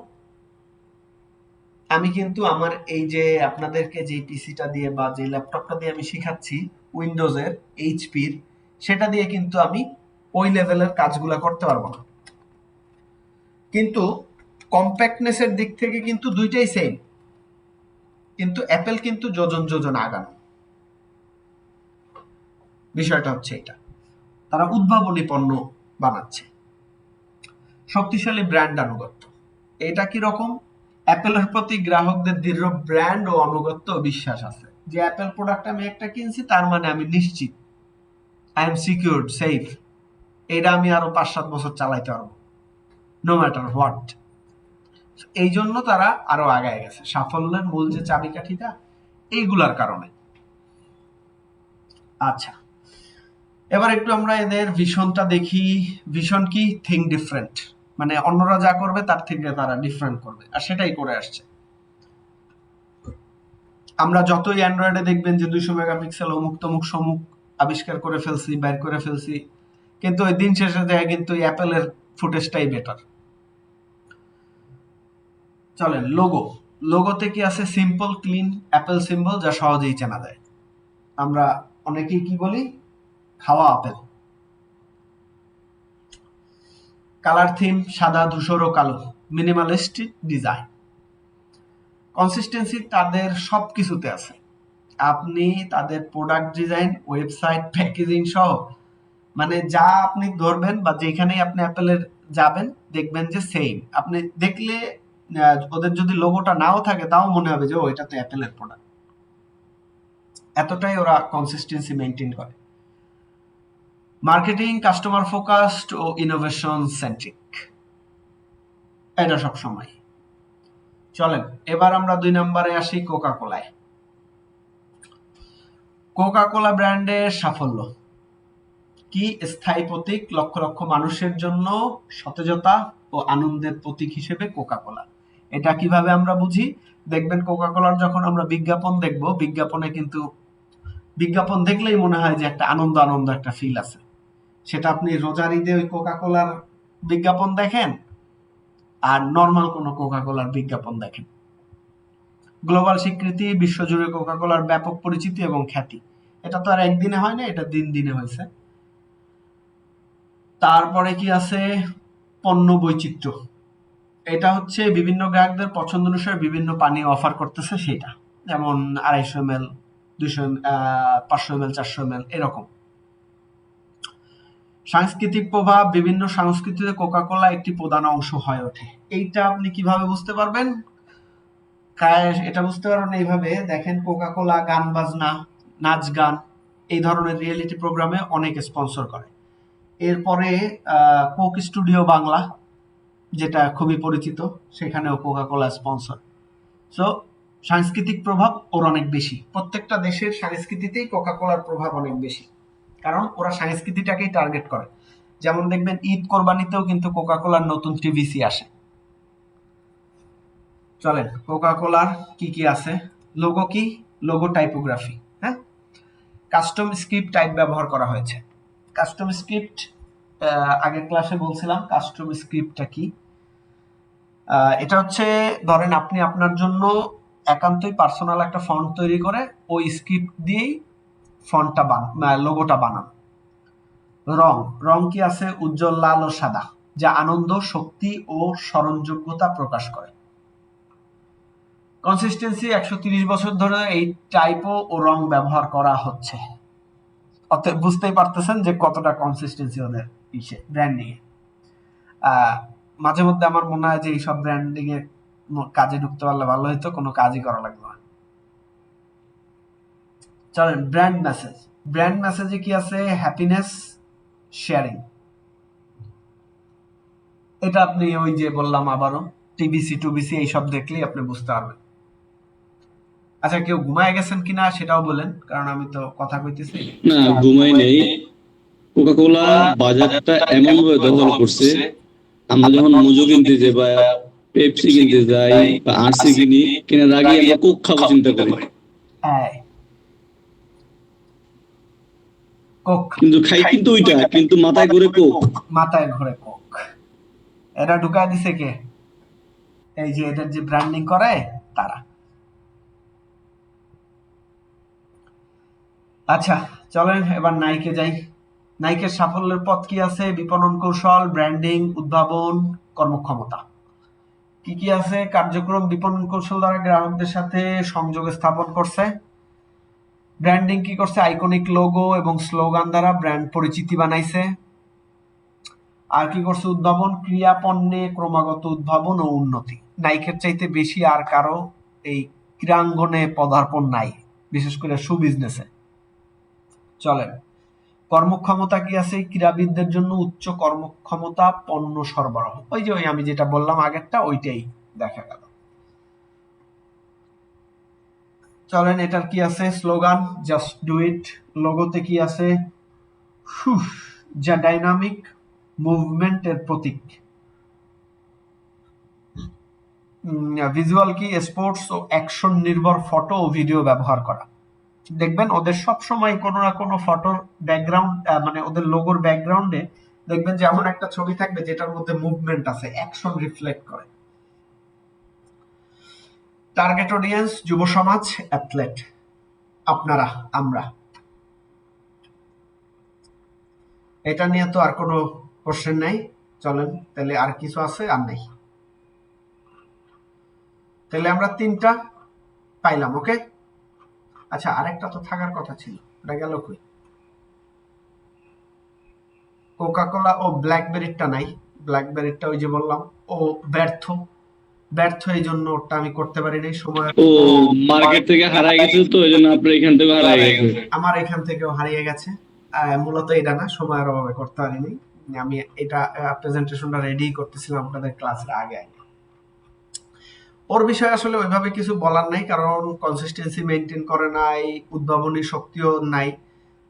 আমি কিন্তু আমার এই যে আপনাদেরকে যে পিসিটা দিয়ে বা যে ল্যাপটপটা দিয়ে আমি শিখাচ্ছি উইন্ডোজের, এইচপির, সেটা দিয়ে কিন্তু আমি ওই লেভেলের কাজগুলো করতে পারবো না। কিন্তু কম্প্যাক্টনেসের দিক থেকে কিন্তু দুইটাই সেম, কিন্তু অ্যাপেল কিন্তু যোজন যোজন আগানো। বিষয়টা হচ্ছে এটা, তারা উদ্ভাবনী পণ্য বানাচ্ছে। শক্তিশালী ব্র্যান্ড আনুগত্য, এটা কি রকম, অ্যাপেলের প্রতি গ্রাহকদের দৃঢ় ব্র্যান্ড ও আনুগত্য ও বিশ্বাস আছে যে অ্যাপেল প্রোডাক্ট আমি একটা কিনছি তার মানে আমি নিশ্চিত, আই এম সিকিউরড, সেফ, এটা আমি আরো 5-7 বছর চালাইতে পারবো নো ম্যাটার হোয়াট। এই জন্য তারা আরো আগায় গেছে, সাফল্যের মূল যে চাবিকাঠিটা এইগুলার কারণে। আচ্ছা, এবার একটু আমরা এদের ভিশনটা দেখি। ভিশন কি? থিঙ্ক ডিফারেন্ট, মানে অন্যরা যা করবে তার থেকে তারা ডিফারেন্ট করবে, আর সেটাই করে আসছে। আমরা যতই অ্যান্ড্রয়েডে দেখবেন যে 200 মেগাপিক্সেল অমুক তমুক সমুক আবিষ্কার করে ফেলছি, বের করে ফেলছি, কিন্তু ওই দিন শেষে যায় কিন্তু অ্যাপেলের ফুটেজটাই বেটার। চলেন লোগো। লোগোতে কি আছে? সিম্পল ক্লিন অ্যাপেল সিম্বল, যা সহজেই চেনা যায়। আমরা অনেকেই কি বলি? খাওয়া আপেল। কালার থিম সাদা, ধূসর ও কালো, মিনিমালিস্টিক ডিজাইন। কনসিস্টেন্সি তাদের সবকিছুতে আছে। আপনি তাদের প্রোডাক্ট ডিজাইন, ওয়েবসাইট, প্যাকেজিং সহ, মানে যা আপনি ধরবেন বা যেখানেই আপনি অ্যাপেলের যাবেন দেখবেন যে সেম। আপনি দেখলে ওদের যদি লোগোটা নাও থাকে তাও মনে হবে যে ও এটা তো অ্যাপেলের প্রোডাক্ট। এতটাই ওরা কনসিস্টেন্সি মেনটেন করে। মার্কেটিং কাস্টমার ফোকাসড ও ইনোভেশন সেন্ট্রিক, এটা সব সময়। চলেন এবার আমরা 2 নম্বরে আসি, কোকা কোলায়। কোকা কোলা ব্র্যান্ডের সাফল্য কি? স্থায়ী প্রতীক, লক্ষ লক্ষ মানুষের জন্য সতেজতা ও আনন্দের প্রতীক হিসেবে কোকা কোলা। এটা কিভাবে আমরা বুঝি? দেখবেন কোকা কোলার যখন আমরা বিজ্ঞাপন দেখব, বিজ্ঞাপনে কিন্তু বিজ্ঞাপন দেখলেই মনে হয় যে একটা আনন্দ আনন্দ একটা ফিল আছে। সেটা আপনি রোজার ঈদে ওই কোকা কোলার বিজ্ঞাপন দেখেন আর নর্মাল কোনো কোকা কোলার বিজ্ঞাপন দেখেন। গ্লোবাল স্বীকৃতি, বিশ্বজুড়ে কোকা কোলার ব্যাপক পরিচিতি এবং খ্যাতি। এটা তো আর একদিনে হয় না, এটা দিন দিনে হয়েছে। তারপরে কি আছে? পণ্য বৈচিত্র্য। এটা হচ্ছে বিভিন্ন গ্রাহকদের পছন্দ অনুসারে বিভিন্ন পানীয় অফার করতেছে সেটা, যেমন 250 ml, 200 500 ml, 400 ml এরকম। সাংস্কৃতিক প্রভাব, বিভিন্ন সংস্কৃতিতে কোকা কোলা একটি প্রধান অংশ হয়ে ওঠে। এইটা আপনি কিভাবে বুঝতে পারবেন? এটা বুঝতে পারবেন এইভাবে, দেখেন কোকা কোলা গান বাজনা, নাচ গান, এই ধরনের রিয়েলিটি প্রোগ্রামে অনেক স্পন্সর করে। এরপরে কোক স্টুডিও বাংলা, যেটা খুবই পরিচিত, সেখানেও কোকা কোলা স্পন্সর। সো সাংস্কৃতিক প্রভাব ওর অনেক বেশি। প্রত্যেকটা দেশের সংস্কৃতিতেই কোকা কোলার প্রভাব অনেক বেশি, কারণ ওরা সংস্কৃতিটাকেই টার্গেট করে। যেমন দেখবেন ঈদ কোরবানিতেও কিন্তু কোকা কোলার নতুন টিভিসি আসে। চলেন কোকা কোলার কি কি আছে। লোগো কি? লোগো টাইপোগ্রাফি, হ্যাঁ। কাস্টম স্ক্রিপ্ট টাইপ ব্যবহার করা হয়েছে। কাস্টম স্ক্রিপ্ট আগের ক্লাসে বলছিলাম কাস্টম স্ক্রিপ্টটা কি। এটা হচ্ছে, ধরেন আপনি আপনার জন্য একান্তই পার্সোনাল একটা ফন্ট তৈরি করে ওই স্ক্রিপ্ট দিয়েই ফন্টটা লোগোটা বানান। রং, রং কি আছে? উজ্জ্বল লাল ও সাদা, যা আনন্দ, শক্তি ও স্মরণযোগ্যতা প্রকাশ করে। কনসিস্টেন্সি, 130 বছর ধরে এই টাইপো ও রং ব্যবহার করা হচ্ছে। অতএব বুঝতেই পারতেছেন যে কতটা কনসিস্টেন্সি ওদের ব্র্যান্ডিং এ। মাঝে মধ্যে আমার মনে হয় যে এইসব ব্র্যান্ডিং এর কাজে ঢুকতে পারলে ভালো হতো, কোনো কাজই করা লাগবে না। চলেন ব্র্যান্ড মেসেজ। ব্র্যান্ড মেসেজে কি আছে? Happiness, sharing. এটা আপনি ওই যে বললাম আবারও, টিবিসি টুবিসি এইসব দেখলেই আপনি বুঝতে পারবেন। আচ্ছা, কেউ ঘুমায় গেছেন কিনা সেটাও বলেন, কারণ আমি তো কথা কইতেছি। না, ঘুমাই নেই। কোকা কোলা বাজারটা এমন ভাবে দখল করছে, আমরা যখন মোজো কিনতে যাই বা পেপসি কিনতে যাই বা আরসি কিনি, কেনার আগে আমরা কোক খাবো চিন্তা করি, হ্যাঁ, কোক। কিন্তু খাই কিন্তু ওইটা, কিন্তু মাথায় করে কোক। মাথায় ঘরে কোক। এরা ঢুকায় দিছে কে? এই যে এদের যে ব্র্যান্ডিং করে তারা। আচ্ছা চলেন এবার নাইকে যাই। নাইকের সাফল্যের পথ কি আছে? বিপণন কৌশল, ব্র্যান্ডিং, উদ্ভাবন, কর্মক্ষমতা। কি কি আছে? কার্যক্রম, বিপণন কৌশল দ্বারা গ্রাহকদের সাথে সংযোগ স্থাপন করছে। ব্র্যান্ডিং কি করছে? আইকনিক লোগো এবং স্লোগান দ্বারা ব্র্যান্ড পরিচিতি বানাইছে। আর কি করছে? উদ্ভাবন, ক্রিয়া পণ্যে ক্রমাগত উদ্ভাবন ও উন্নতি। নাইকের চাইতে বেশি আর কারো এই ক্রীড়াঙ্গনে পদার্পণ নাই, বিশেষ করে শু বিজনেসে। চলেন কর্মক্ষমতা কি আছে? ক্রীড়াবিদদের জন্য উচ্চ কর্মক্ষমতা পণ্য সরবরাহ। ওই যে আমি যেটা বললাম আগেরটা, ওইটাই দেখা গেল। চলেন, এটার কি আছে স্লোগান, জাস্ট ডু ইট। লোগোতে কি আছে, হুশ, যা ডাইনামিক মুভমেন্টের প্রতীক। ভিজুয়াল কি, স্পোর্টস ও অ্যাকশন নির্ভর ফটো ও ভিডিও ব্যবহার করা। দেখবেন ওদের সব সময় কোনো না কোনো ফটোর ব্যাকগ্রাউন্ড, মানে ওদের লোগোর ব্যাকগ্রাউন্ডে দেখবেন যে এমন একটা ছবি থাকবে যেটার মধ্যে মুভমেন্ট আছে, অ্যাকশন রিফ্লেক্ট করে। টার্গেট অডিয়েন্স যুব সমাজ, অ্যাথলেট, আপনারা, আমরা। এটা নিয়ে তো আর কোনো কোশ্চেন নাই। চলেন তাহলে আর কিছু আছে, আর নাই। তাহলে আমরা 3টা পাইলাম। ওকে, আচ্ছা আরেকটা তো থাকার কথা ছিল, এটা গেল কই? কোকা-কোলা ও ব্ল্যাকবেরিটা নাই। ব্ল্যাকবেরিটা ওই যে বললাম, ও ব্যর্থ। ব্যর্থ এই জন্য ওটা আমি করতে পারি নাই সময়। ও মার্কেট থেকে হারাই গেছে, তো এই জন্য আপনার এখান থেকে হারাই গেছে। আমার এখান থেকেও হারিয়ে গেছে। মূলত এটা না, সময়ের অভাবে করতে পারিনি। আমি এটা প্রেজেন্টেশনটা রেডি করতেছিলাম আপনাদের ক্লাসের আগে আগে। ওর বিষয়ে আসলে ওইভাবে কিছু বলার নাই, কারণ কনসিস্টেন্সি মেনটেন করে নাই, উদ্ভাবনী শক্তিও নাই।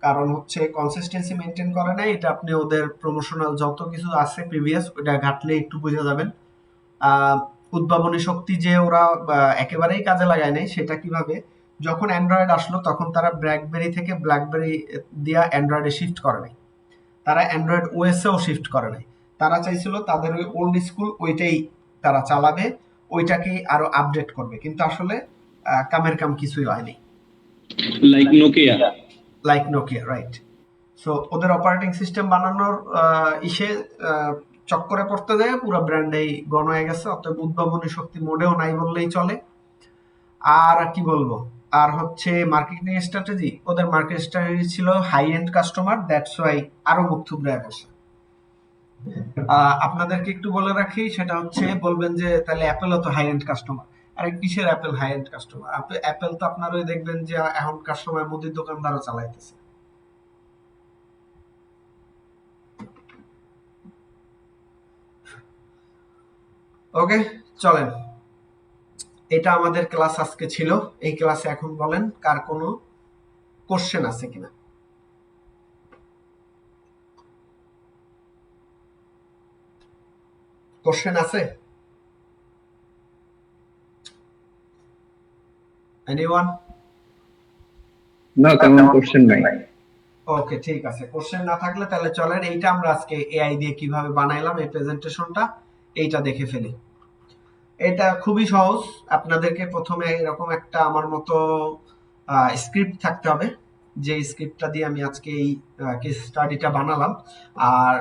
কারণ হচ্ছে কনসিস্টেন্সি মেনটেন করে নাই, এটা আপনি ওদের প্রমোশনাল যত কিছু আছে প্রিভিয়াস, ওটা ঘাটলে একটু বোঝা যাবেন। উদ্ভাবনী শক্তি যে ওরা একেবারেই কাজে লাগায় নাই, সেটা কিভাবে, যখন অ্যান্ড্রয়েড আসলো তখন তারা ব্ল্যাকবেরি থেকে ব্ল্যাকবেরি দিয়া অ্যান্ড্রয়েডে শিফট করে নাই, তারা অ্যান্ড্রয়েড ওএসেও শিফট করে নাই। তারা চাইছিল তাদের ওই ওল্ড স্কুল ওইটাই তারা চালাবে, ওইটাকেই আরো আপডেট করবে, কিন্তু আসলে কামের কাম কিছুই হয়নি। Like Nokia. Like Nokia, right. So ওদের অপারেটিং সিস্টেম বানানোর ইসে চক্করে পড়তে যায় পুরো ব্র্যান্ডেই গণ হয়ে গেছে। অতএব উদ্ভাবনী শক্তি মোডেও নাই বললেই চলে। আর কি বলবো, আর হচ্ছে মার্কেটিং স্ট্র্যাটেজি, ওদের মার্কেট স্ট্র্যাটেজি ছিল high end customer, that's why আরো মুখ থুবড়ে বসে। আপনাদেরকে একটু বলে রাখি, সেটা হচ্ছে বলবেন যে তাহলে অ্যাপেলও তো হাই এন্ড কাস্টমার। আরে কিসের Apple high end customer? Apple তো আপনার ওই দেখবেন যে এখনকার সময় মুদির দোকানদারও চালাইতেছে। ওকে, চলেন, এটা আমাদের ক্লাস আজকে ছিল। এই ক্লাসে এখন বলেন কার কোনো কোশ্চেন আছে কিনা। কোশ্চেন আছে? এনিওয়ান? না, তেমন কোশ্চেন নাই। ওকে, ঠিক আছে, কোশ্চেন না থাকলে তাহলে চলেন এইটা আমরা আজকে এআই দিয়ে কিভাবে বানাইলাম এই প্রেজেন্টেশনটা, এইটা দেখে ফেলি। এটা খুবই সহজ। আপনাদেরকে প্রথমে এরকম একটা আমার মতো স্ক্রিপ্ট থাকতে হবে, যে স্ক্রিপ্টটা দিয়ে আমি আজকে এই কেস স্টাডিটা বানালাম। আর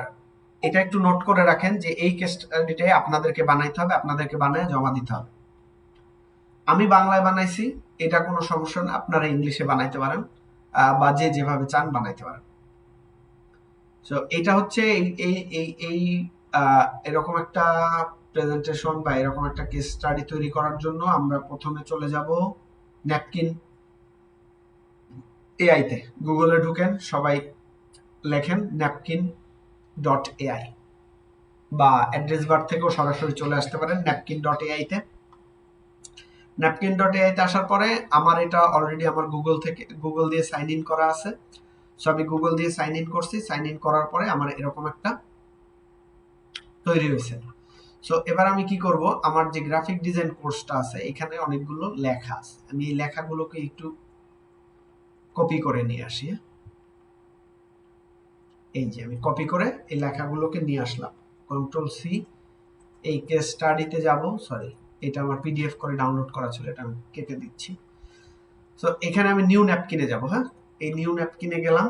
এটা একটু নোট করে রাখেন যে এই কেস স্টাডিটাই আপনাদেরকে বানাইতে হবে, আপনাদেরকে বানায় জমা দিতে হবে। আমি বাংলায় বানাইছি, এটা কোনো সমস্যা না, আপনারা ইংলিশে বানাইতে পারেন, বা যে যেভাবে চান বানাইতে পারেন। সো এটা হচ্ছে এই এই এই এরকম একটা প্রেজেন্টেশন বা এরকম একটা কেস স্টাডি তৈরি করার জন্য আমরা প্রথমে চলে যাব ন্যাপকিন এআই তে। গুগলে ঢুকেন, সবাই লেখেন napkin.ai, বা অ্যাড্রেস বার থেকেও সরাসরি চলে আসতে পারেন napkin.ai তে। napkin.ai তে আসার পরে আমার এটা অলরেডি আমার গুগল দিয়ে সাইন ইন করা আছে। সো আমি গুগল দিয়ে সাইন ইন করছি, সাইন ইন করার পরে আমার এরকম একটা তৈরি হয়েছে। সো এবার আমি কি করব, আমার যে গ্রাফিক ডিজাইন কোর্সটা আছে এখানে অনেকগুলো লেখা আছে, আমি এই লেখাগুলোকে একটু কপি করে নিয়ে আসি। এই যে আমি কপি করে এই লেখাগুলোকে নিয়ে আসলাম, কন্ট্রোল সি, এই কেস স্টাডিতে যাব। সরি, এটা আমার পিডিএফ করে ডাউনলোড করা ছিল, এটা আমি কেটে দিচ্ছি। সো এখানে আমি নিউ ন্যাপকিনে যাব। হ্যাঁ, এই নিউ ন্যাপকিনে গেলাম,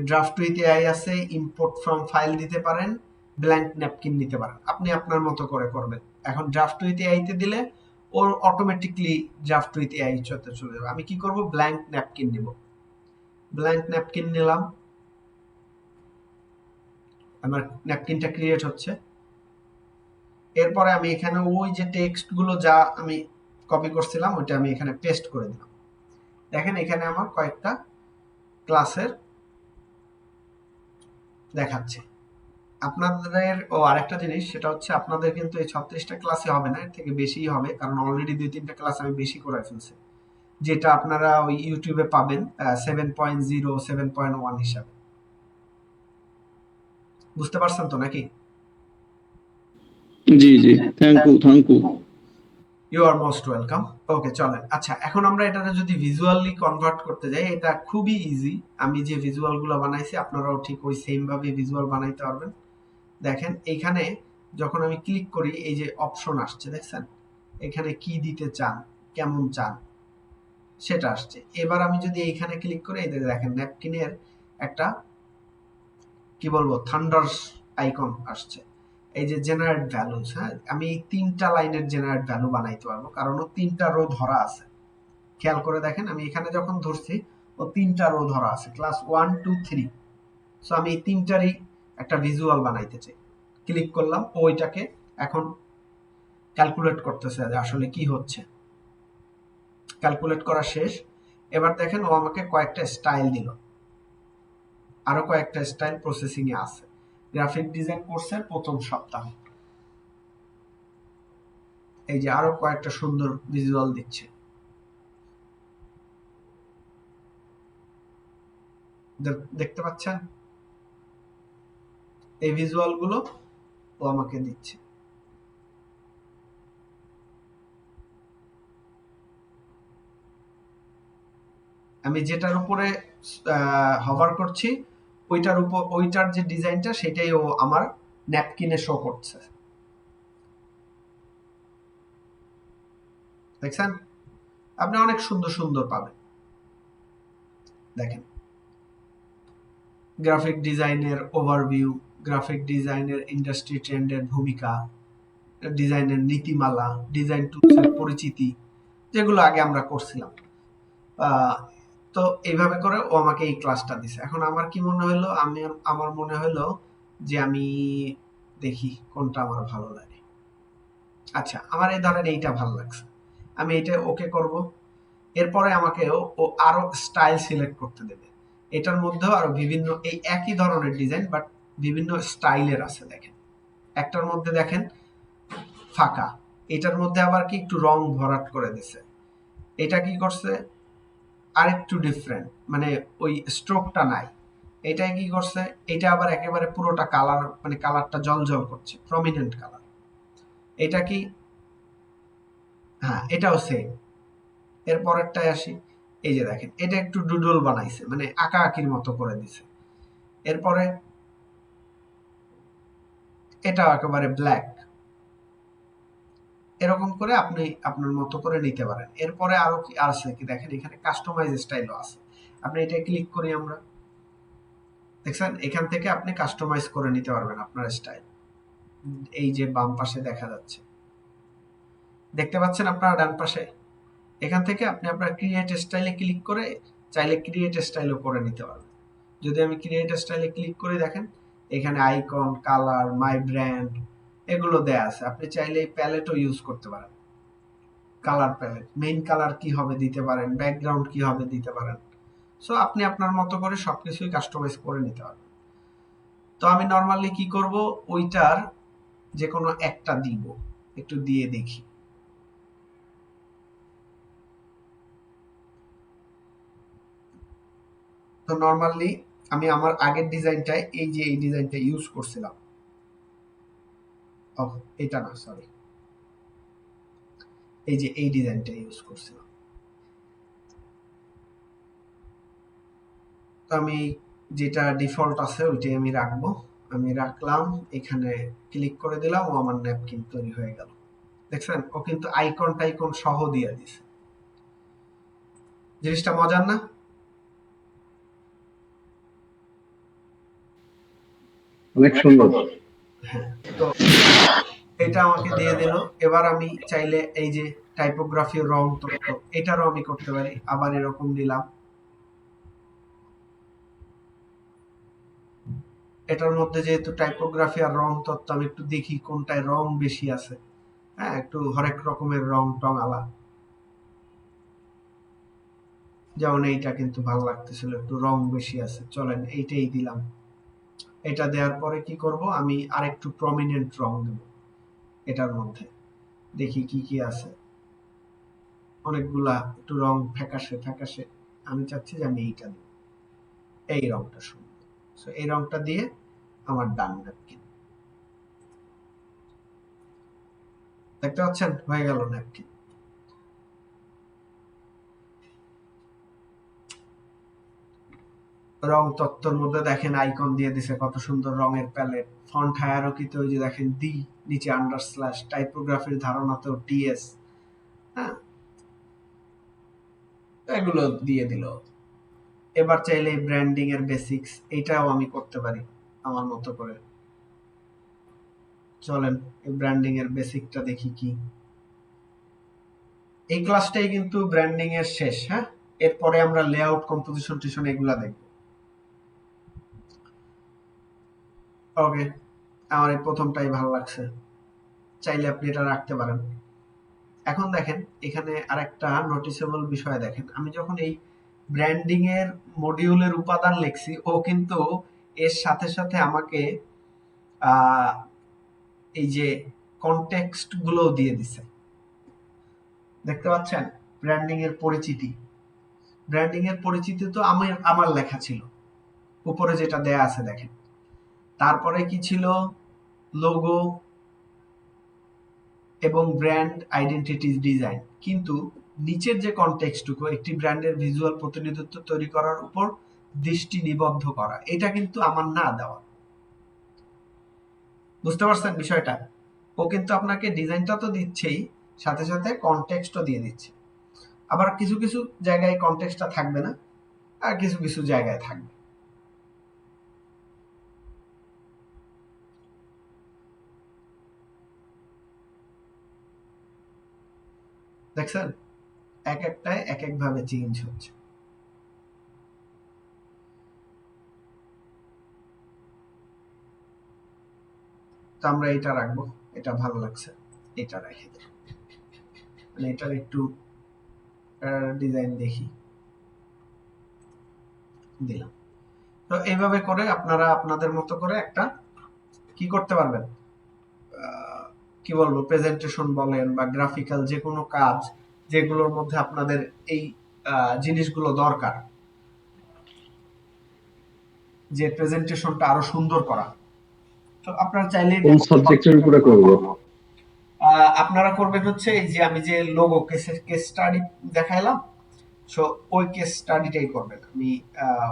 ড্রাফট উইথ এআই আছে, ইম্পোর্ট ফ্রম ফাইল দিতে পারেন, ব্ল্যাঙ্ক ন্যাপকিন নিতে পারেন, আপনি আপনার মতো করে করবেন। এখন ড্রাফট উইথ এআই তে দিলে ওর অটোমেটিকলি ড্রাফট উইথ এআই চলে যাবে। আমি কি করব, ব্ল্যাঙ্ক ন্যাপকিন নিব। ব্ল্যাঙ্ক ন্যাপকিন নিলাম, আমার ন্যাপকিনটা ক্রিয়েট হচ্ছে। এরপরে আমি এখানে ওই যে টেক্সট গুলো যা আমি কপি করছিলাম ওইটা আমি এখানে পেস্ট করে দিলাম। দেখেন এখানে আমার কয়েকটা ক্লাসের দেখাচ্ছে। আপনাদের আরেকটা জিনিস, সেটা হচ্ছে আপনাদের কিন্তু এই 36টা ক্লাসে হবে না, এর থেকে বেশিই হবে, কারণ অলরেডি 2-3টা ক্লাস আমি বেশি করে ফেলছি। যেটা আপনারা ওই ইউটিউবে পাবেন 7.0 7.1 হিসাবে। বুঝতে পারছেন তো নাকি? জি জি, thank you. You are most welcome. Okay, চলেন। আচ্ছা, এখন আমরা এটাকে যদি ভিজুয়ালি কনভার্ট করতে যাই, এটা খুবই ইজি। আমি যে ভিজুয়ালগুলো বানাইছি আপনারাও ঠিক ওই সেম ভাবে ভিজুয়াল বানাইতে পারবেন। দেখেন এইখানে যখন আমি ক্লিক করি, এই যে অপশন আসছে দেখছেন, এখানে কি দিতে চান, কেমন চান সেটা আসছে। এবার আমি যদি এইখানে ক্লিক করি, এই যে দেখেন ন্যাপকিনের একটা কি বলবো থান্ডার্স আইকন আসছে। এই যে জেনারেট ভ্যালুস, হ্যাঁ, আমি এই 3টা লাইনের জেনারেট ভ্যালু বানাইতে পারবো, কারণ ও 3টা রো ধরা আছে। খেয়াল করে দেখেন, আমি এখানে যখন ধরছি ও 3টা রো ধরা আছে, ক্লাস 1 2 3। সো আমি এই 3টারই একটা ভিজুয়াল বানাইতে চাই। ক্লিক করলাম, ও ওইটাকে এখন ক্যালকুলেট করতেছে যে আসলে কি হচ্ছে। ক্যালকুলেট করা শেষ। এবার দেখেন ও আমাকে কয়েকটা স্টাইল দিল, আরো কয়েকটা স্টাইল প্রসেসিং এ আছে। গ্রাফিক ডিজাইন কোর্সের প্রথম সপ্তাহ, এই যে আরো কয়েকটা সুন্দর ভিজুয়াল দিচ্ছে। দেখতে পাচ্ছেন এই ভিজুয়াল গুলো ও আমাকে দিচ্ছে। আমি যেটার উপরে হভার করছি ওইটার যে ডিজাইনটা সেটাই ও আমার ন্যাপকিনে শো করছে। দেখছেন, আপনি অনেক সুন্দর সুন্দর পাবেন। দেখেন, গ্রাফিক ডিজাইনের ওভারভিউ, গ্রাফিক ডিজাইনের ইন্ডাস্ট্রি ট্রেন্ডের ভূমিকা, ডিজাইনের নীতিমালা, ডিজাইন টুলসের পরিচিতি, যেগুলো আগে আমরা করছিলাম। তো এইভাবে করে ও আমাকে এই ক্লাসটা দিছে। এখন আমার কি মনে হলো, আমার মনে হলো যে আমি দেখি কোনটা আমার ভালো লাগে। আচ্ছা, আমার এই ধরেন এইটা ভালো লাগছে, আমি এটা ওকে করব। এরপরে আমাকে ও আরো স্টাইল সিলেক্ট করতে দেবে। এটার মধ্যেও আরো বিভিন্ন এই একই ধরনের ডিজাইন বাট বিভিন্ন স্টাইলের আছে। দেখেন, একটার মধ্যে দেখেন ফাঁকা, এটার মধ্যে আবার কি একটু রং ভরাট করে দিছে। এটা কি করছে আরেকটু ডিফারেন্ট, মানে ওই স্ট্রোকটা নাই। এটা কি করছে, এটা আবার একেবারে পুরোটা কালার, মানে কালারটা জলজল করছে, প্রমিনেন্ট কালার। এটা কি, হ্যাঁ এটাও সেম। এর পরেরটায় আসি, এই যে দেখেন এটা একটু ডুডল বানাইছে, মানে আঁকা আঁকির মতো করে দিছে। এরপরে এটা একেবারে ব্ল্যাক। এরকম করে আপনি আপনার মতো করে নিতে পারেন। এরপরে আরো কি আছে কি দেখেন, এখানে কাস্টমাইজ স্টাইলও আছে। আপনি এটা ক্লিক করি আমরা, দেখছেন এখান থেকে আপনি কাস্টমাইজ করে নিতে পারবেন আপনার স্টাইল। এই যে বাম পাশে দেখা যাচ্ছে, দেখতে পাচ্ছেন আপনারা ডান পাশে, এখান থেকে আপনি আপনার ক্রিয়েট স্টাইলে ক্লিক করে চাইলে ক্রিয়েট স্টাইলও করে নিতে পারবেন। যদি আমি ক্রিয়েট স্টাইলে ক্লিক করে দেখেন, এখানে আইকন, কালার, মাই ব্র্যান্ড এগুলো দেয়া আছে। আপনি চাইলে এই প্যালেটও ইউজ করতে পারেন। কালার প্যালেট, মেইন কালার কি হবে দিতে পারেন, ব্যাকগ্রাউন্ড কি হবে দিতে পারেন। সো আপনি আপনার মতো করে সবকিছুই কাস্টমাইজ করে নিতে পারবেন। তো আমি নরমালি কি করব, ওইটার যে কোনো একটা দিব, একটু দিয়ে দেখি। তো নরমালি আমি আমার আগের ডিজাইনটায় এই যে এই ডিজাইনটা ইউজ করছিলাম, এটা না সরি, এই যে এই ডিজাইনটা ইউজ করছিলাম। তো আমি যেটা ডিফল্ট আছে ওইটাই আমি রাখবো। আমি রাখলাম, এখানে ক্লিক করে দিলাম, ও আমার ন্যাপকিন তৈরি হয়ে গেল। দেখছেন, ও কিন্তু আইকন টাইকন সহ দিয়ে দিছে। জিনিসটা মজার না? অনেক সুন্দর। হ্যাঁ, তো এটা আমাকে দিয়ে দিল। এবার আমি চাইলে এই যে টাইপোগ্রাফি, রং তথ্য, এটারও আমি করতে পারি। আবার এরকম দিলাম, এটার মধ্যে যেহেতু টাইপোগ্রাফি আর রং তত্ত্ব, আমি একটু দেখি কোনটায় রং বেশি আছে। হ্যাঁ, একটু হরেক রকমের রং টং আলা। যেমন এইটা কিন্তু ভালো লাগতেছিল, একটু রং বেশি আছে, চলেন এইটাই দিলাম। এটা দেওয়ার পরে কি করব, আমি আরেকটু প্রমিনেন্ট রং দেব এটার মধ্যে, দেখি কি কি আছে। অনেকগুলা একটু রং ফ্যাকাশে ফ্যাকাশে, আমি চাচ্ছি যে আমি এইটা দিই, এই রংটা সুন্দর। সো এই রংটা দিয়ে আমার ডান ন্যাপকিন, দেখতে পাচ্ছেন হয়ে গেল ন্যাপকিন। রং তত্ত্বর মধ্যে দেখেন আইকন দিয়ে দিছে, কত সুন্দর রঙের প্যালেট। ফন্ট হায়ারার্কিতে ওই যে দেখেন ডি, নিচে আন্ডারস্ল্যাশ, টাইপোগ্রাফির ধারণাতেও টিএস, হ্যাঁ, এগুলো দিয়ে দিল। এবার চাইলে ব্র্যান্ডিং এর বেসিক্স এইটাও আমি করতে পারি আমার মতো করে। চলেন এই ব্র্যান্ডিং এর বেসিকটা দেখি কি। এই ক্লাসটাই কিন্তু ব্র্যান্ডিং এর শেষ, হ্যাঁ, এরপরে আমরা লেআউট, কম্পোজিশন টিশন এগুলা দেখব। ওকে, আমার এই প্রথমটাই ভালো লাগছে, চাইলে আপনি এটা রাখতে পারেন। এখন দেখেন এখানে আরেকটা নোটিসেবল বিষয় দেখেন, আমি যখন এই ব্র্যান্ডিং এর মডিউলের উপাদান লিখছি, ও কিন্তু এর সাথে সাথে আমাকে এই যে কনটেক্সট গুলো দিয়ে দিছে, দেখতে পাচ্ছেন? ব্র্যান্ডিং এর পরিচিতি, ব্র্যান্ডিং এর পরিচিতি তো আমার লেখা ছিল, উপরে যেটা দেয়া আছে দেখেন। তারপরে কি ছিল? লোগো এবং ব্র্যান্ড আইডেন্টিটি ডিজাইন। কিন্তু নিচের যে কনটেক্সটটুকু, একটি ব্র্যান্ডের ভিজুয়াল প্রতিনিধিত্ব তৈরি করার উপর দৃষ্টি নিবদ্ধ করা, এটা কিন্তু আমার না দেওয়া। বুঝতে পারছেন বিষয়টা? ও কিন্তু আপনাকে ডিজাইনটা তো দিচ্ছেই, সাথে সাথে কনটেক্সটও দিয়ে দিচ্ছে। আবার কিছু কিছু জায়গায় কনটেক্সটটা থাকবে না, আর কিছু কিছু জায়গায় থাকবে। দেখছেন এক একটায় এক এক ভাবে চেঞ্জ হচ্ছে। তো আমরা এটা রাখবো, এটা ভালো লাগছে, এটা রেখে দেব। মানে এটার একটু ডিজাইন দেখি, দিলাম। তো এইভাবে করে আপনারা আপনাদের মতো করে একটা কি করতে পারবেন, কি বলবো, প্রেজেন্টেশন বলেন বা গ্রাফিক্যাল যে কোনো কাজ, যেগুলোর মধ্যে আপনাদের এই জিনিসগুলো দরকার, যে প্রেজেন্টেশনটা আরো সুন্দর করা। তো আপনারা চাইলে কোন সাবজেক্টের উপরে করব? আপনারা করবেন হচ্ছে এই যে আমি যে লোগো কেস স্টাডি দেখাইলাম, সো ওই কেস স্টাডিটাই করবেন। আমি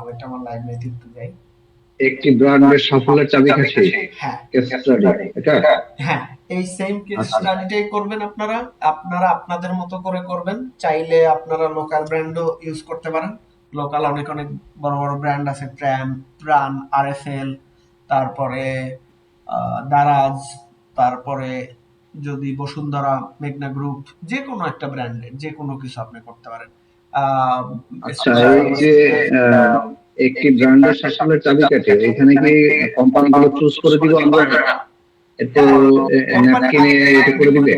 ওইটা আমার লাইব্রেরিতে একটু যাই। একটি ব্র্যান্ডের সাফল্যের চাবিকাঠি, হ্যাঁ কেস স্টাডি, এটা? হ্যাঁ, এই সেম কেস আচ্ছা। স্টাডিটাই করবেন আপনারা। আপনারা আপনাদের মতো করে করবেন। চাইলে আপনারা লোকাল ব্র্যান্ডও ইউজ করতে পারেন। লোকাল অনেক অনেক বড় বড় ব্র্যান্ড আছে, ট্র্যাম, প্রাণ, আরএফএল, তারপরে দারাজ, তারপরে যদি বসুন্ধরা, মেঘনা গ্রুপ, যে কোনো একটা ব্র্যান্ডের যে কোনো কিছু আপনি করতে পারেন। আচ্ছা, এই যে একটি ব্র্যান্ডের সাফল্যের চাবিকাঠি, এখানে কি কোম্পানিগুলো চুজ করে দিব আমরা? এরপর ন্যাপকিনে এটা করে দিবে?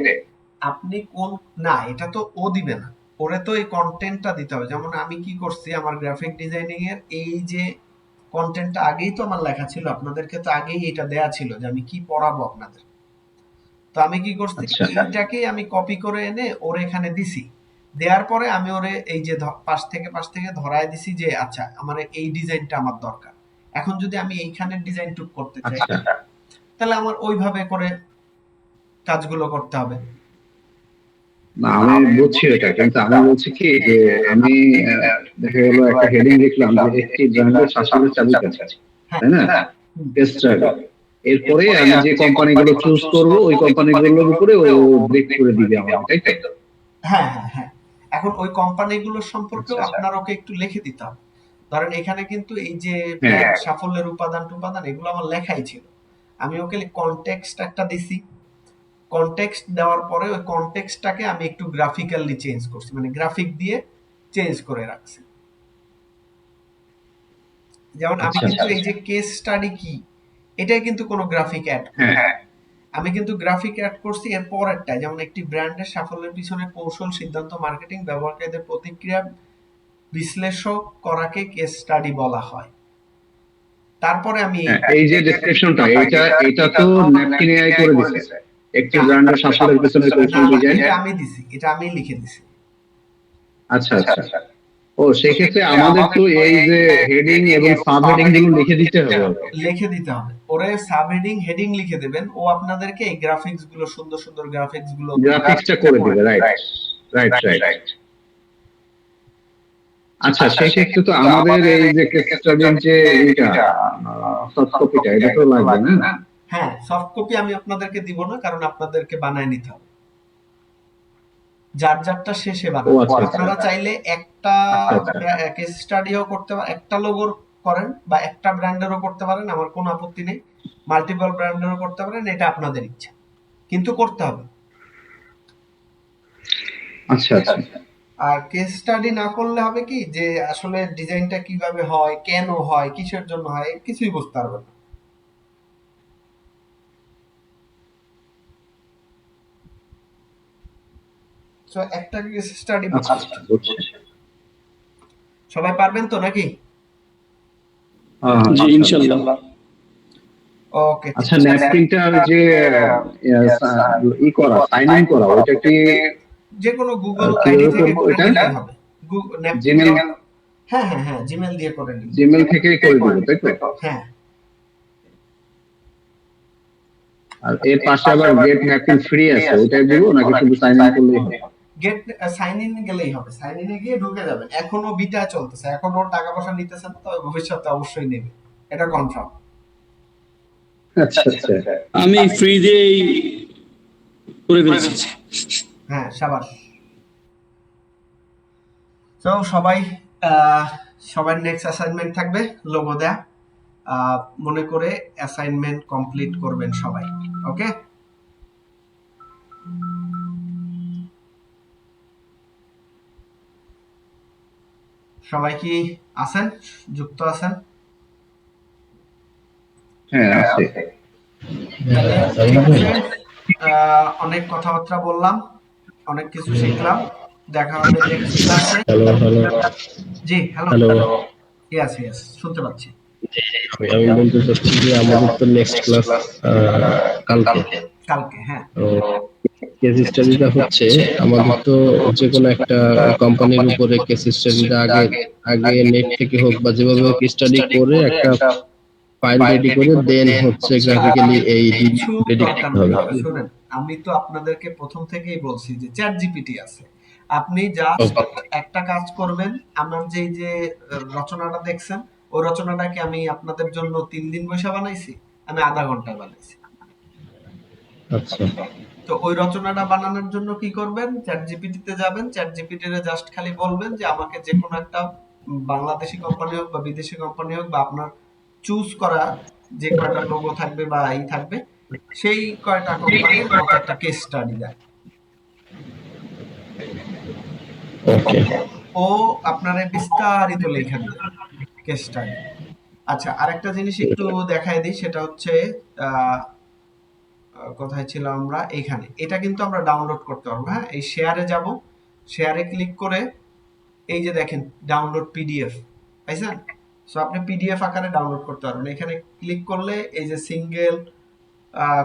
আপনি কোন, না এটা তো ও দিবে না, ওরে তো এই কন্টেন্টটা দিতে হবে। যেমন আমি কি করছি, আমার গ্রাফিক ডিজাইনিং এর এই যে কন্টেন্টটা আগেই তো আমার লেখা ছিল, আপনাদেরকে তো আগেই এটা দেয়া ছিল যে আমি কি পড়াবো আপনাদের। তো আমি কি করছি, আচ্ছা। এইটাকেই আমি কপি করে এনে ওর এখানে দিছি। দেওয়ার পরে আমি ওরে এই যে পাশ থেকে ধরায় দিছি যে আচ্ছা আমার এই ডিজাইনটা আমার দরকার। এখন যদি আমি এইখানের ডিজাইন টুক করতে চাই, আচ্ছা, তাহলে আমার ওইভাবে করে কাজগুলো করতে হবে। না আমি বুঝছি এটা, কিন্তু আমি বলছি কি যে আমি দেখা গেল একটা হেডিং লিখলাম যে একটি ব্র্যান্ডের সাফল্যের চাবিকাঠি, তাই না? Case study. এরপরে আমি যে কোম্পানিগুলো চুজ করব ওই কোম্পানিগুলোর উপরে ও ব্রেক করে দিবে আমাকে, তাই তো? হ্যাঁ হ্যাঁ হ্যাঁ, এখন ওই কোম্পানিগুলোর সম্পর্কেও আচ্ছা। আপনার ওকে একটু লিখে দিতে হবে। ধরেন এখানে কিন্তু এই যে হ্যাঁ। সাফল্যের উপাদান টুপাদান এগুলো আমার লেখাই ছিল, আমি ওকে কনটেক্সট একটা দিছি। কনটেক্সট দেওয়ার পরে ওই কনটেক্সটটাকে আমি একটু গ্রাফিক্যালি চেঞ্জ করছি, মানে গ্রাফিক দিয়ে চেঞ্জ করে রাখছি। যেমন আমি আচ্ছা, কিন্তু আচ্ছা। এই যে কেস স্টাডি কি, এটাই কিন্তু কোনো গ্রাফিক অ্যাড, হ্যাঁ, আমি কিন্তু গ্রাফিক অ্যাড করছি এর পরেরটায়। যেমন একটি ব্র্যান্ডের সাফল্যের পিছনে কৌশল, সিদ্ধান্ত, মার্কেটিং, ব্যবহারকারীদের প্রতিক্রিয়া বিশ্লেষক করাকে কেস স্টাডি বলা হয়। তারপরে আমি হ্যাঁ, এই যে ডেসক্রিপশনটা, এটা তো ন্যাপকিন এআই করে দিছে। একটি ব্র্যান্ডের সাফল্যের পেছনে কৌশল ডিজাইন। এটা আমি দিছি, এটা আমি লিখে দিছি। আচ্ছা আচ্ছা। ও সেক্ষেত্রে আমাদের তো এই যে হেডিং এবং সাব হেডিং গুলো লিখে দিতে হবে ওকে। লিখে দিতে হবে ওরে, সাব হেডিং হেডিং লিখে দেবেন, ও আপনাদেরকে এই গ্রাফিক্স গুলো, সুন্দর সুন্দর গ্রাফিক্স গুলো গ্রাফিক্সটা করে দিবে, রাইট রাইট। আচ্ছা সেক্ষেত্রে তো আমাদের এই যে কেস স্টাডির যে এইটা সফট কপিটা এটা তো লাগবে না? হ্যাঁ, সফট কপি আমি আপনাদেরকে দিব না, কারণ আপনাদেরকে বানায় নিতে হবে, যার যারটা শেষে ও বানাবেন। আচ্ছা আচ্ছা আপনারা চাইলে একটা কেস স্টাডিও করতে পারেন, একটা লোগোর করেন, বা একটা ব্র্যান্ডেরও করতে পারেন, আমার কোনো আপত্তি নেই। মাল্টিপল ব্র্যান্ডেরও করতে পারেন, এটা আপনাদের ইচ্ছা, কিন্তু করতে হবে। আচ্ছা আচ্ছা। আর কেস স্টাডি না করলে হবে কি, যে আসলে ডিজাইনটা কিভাবে হয়, কেন হয়, কিসের জন্য হয়, কিছুই বুঝতে পারবেন না। তো একটা কেস স্টাডি আচ্ছা বুঝছি। সবাই পারবেন তো নাকি? জি ইনশাল্লাহ। ওকে। আচ্ছা ন্যাপকিনটা যে ই করা, সাইন ইন করা, ওটা কি যে কোনো গুগল আইডি কিভাবে থেকে করবো করে এটা? দিলেই হবে। জিমেল হ্যাঁ জিমেল দিয়ে করে নিন। জিমেল থেকেই করে দিব তাই তো? হ্যাঁ, আর এর পাশে আবার গেট ন্যাপকিন ফ্রি আছে, ওটাই দিব নাকি শুধু সাইন ইন করলেই হবে? গেট সাইন ইন গেলেই হবে, সাইন ইনে গিয়ে ঢুকে যাবেন। এখনো বিটা চলতেছে, এখনো টাকা পয়সা নিতেছেন, তবে ভবিষ্যতে অবশ্যই নেবে, এটা কনফার্ম। আচ্ছা আচ্ছা। আমি ফ্রি দিয়েই করে ফেলছি। হ্যাঁ, সাবাস। তো সবাই সবার নেক্সট অ্যাসাইনমেন্ট থাকবে লোগো দেয়া, মনে করে অ্যাসাইনমেন্ট কমপ্লিট করবেন সবাই। ওকে, সবাই কি আছেন, যুক্ত আছেন? হ্যাঁ আছে। ঠিক আছে, অনেক কথাবার্তা বললাম, অনেক কিছু শিখলাম। দেখা হবে নেক্সট ক্লাসে। জি হ্যালো, ইয়েস শুনতে পাচ্ছি। আমি বলতে চাচ্ছি যে আমাদের তো নেক্সট ক্লাস কালকে। কালকে, হ্যাঁ। তো কেস স্টাডিটা হচ্ছে আমাদের তো যে কোনো একটা কোম্পানির উপরে কেস স্টাডিটা আগে আগে নেট থেকে হোক বা যেভাবে হোক স্টাডি করে একটা ফাইল রেডি করে দেন হচ্ছে গ্রাফিক্যালি এই কিছু রেডি দরকার করতে নেই, হবে। শুনেন, আমি তো আপনাদেরকে প্রথম থেকেই বলছি যে চ্যাট জিপিটি আছে, আপনি জাস্ট একটা কাজ করবেন। আমার যে রচনাটা দেখছেন, ওই রচনাটাকে আমি আপনাদের জন্য 3 দিন বসে বানাইছি, আমি আধা ঘন্টায় বানাইছি। আচ্ছা তো ওই রচনাটা বানানোর জন্য কি করবেন, চ্যাট জিপিটি তে যাবেন, চ্যাট জিপিটি রে জাস্ট খালি বলবেন যে আমাকে যে কোনো একটা বাংলাদেশি কোম্পানি হোক বা বিদেশি কোম্পানি হোক, বা আপনার চুজ করা যে কয়টা লোগো থাকবে বা ই থাকবে, সেই কয়টা কোম্পানির মতো একটা কেস স্টাডি দেয়। ওকে ও আপনারে বিস্তারিত লেখা দিবে কেস স্টাডি। আচ্ছা, আরেকটা জিনিস একটু দেখাই দিই, সেটা হচ্ছে আহ কোথায় ছিল আমরা, এখানে। এটা কিন্তু আমরা ডাউনলোড করতে পারবো। হ্যাঁ, এই শেয়ারে যাব, শেয়ারে ক্লিক করে এই যে দেখেন ডাউনলোড পিডিএফ, পাইছেন? সো আপনি পিডিএফ আকারে ডাউনলোড করতে পারবেন। এখানে ক্লিক করলে এই যে সিঙ্গেল,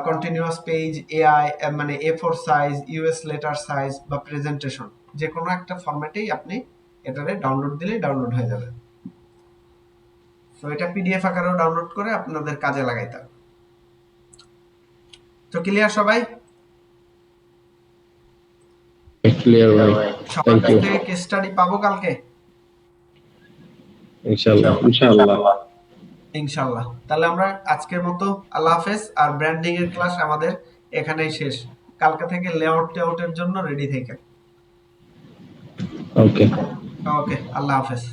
কন্টিনিউয়াস পেজ, এআই, মানে A4 size, US letter size বা প্রেজেন্টেশন, যে কোনো একটা ফরম্যাটেই আপনি এটারে ডাউনলোড দিলেই ডাউনলোড হয়ে যাবে। সো এটা পিডিএফ আকারেও ডাউনলোড করে আপনাদের কাজে লাগাইতে হবে। তো ক্লিয়ার সবাই? ক্লিয়ার ভাই, সবার থ্যাংক কাছ ইউ। থেকে কেস স্টাডি পাবো কালকে ইনশাআল্লাহ। ইনশাআল্লাহ। ইনশাআল্লাহ। তাহলে আমরা আজকের মতো আল্লাহ হাফেজ। আর ব্র্যান্ডিং এর ক্লাস আমাদের এখানেই শেষ। কালকে থেকে লেআউট টেআউটের জন্য রেডি থাকেন। ওকে ওকে, আল্লাহ হাফেজ।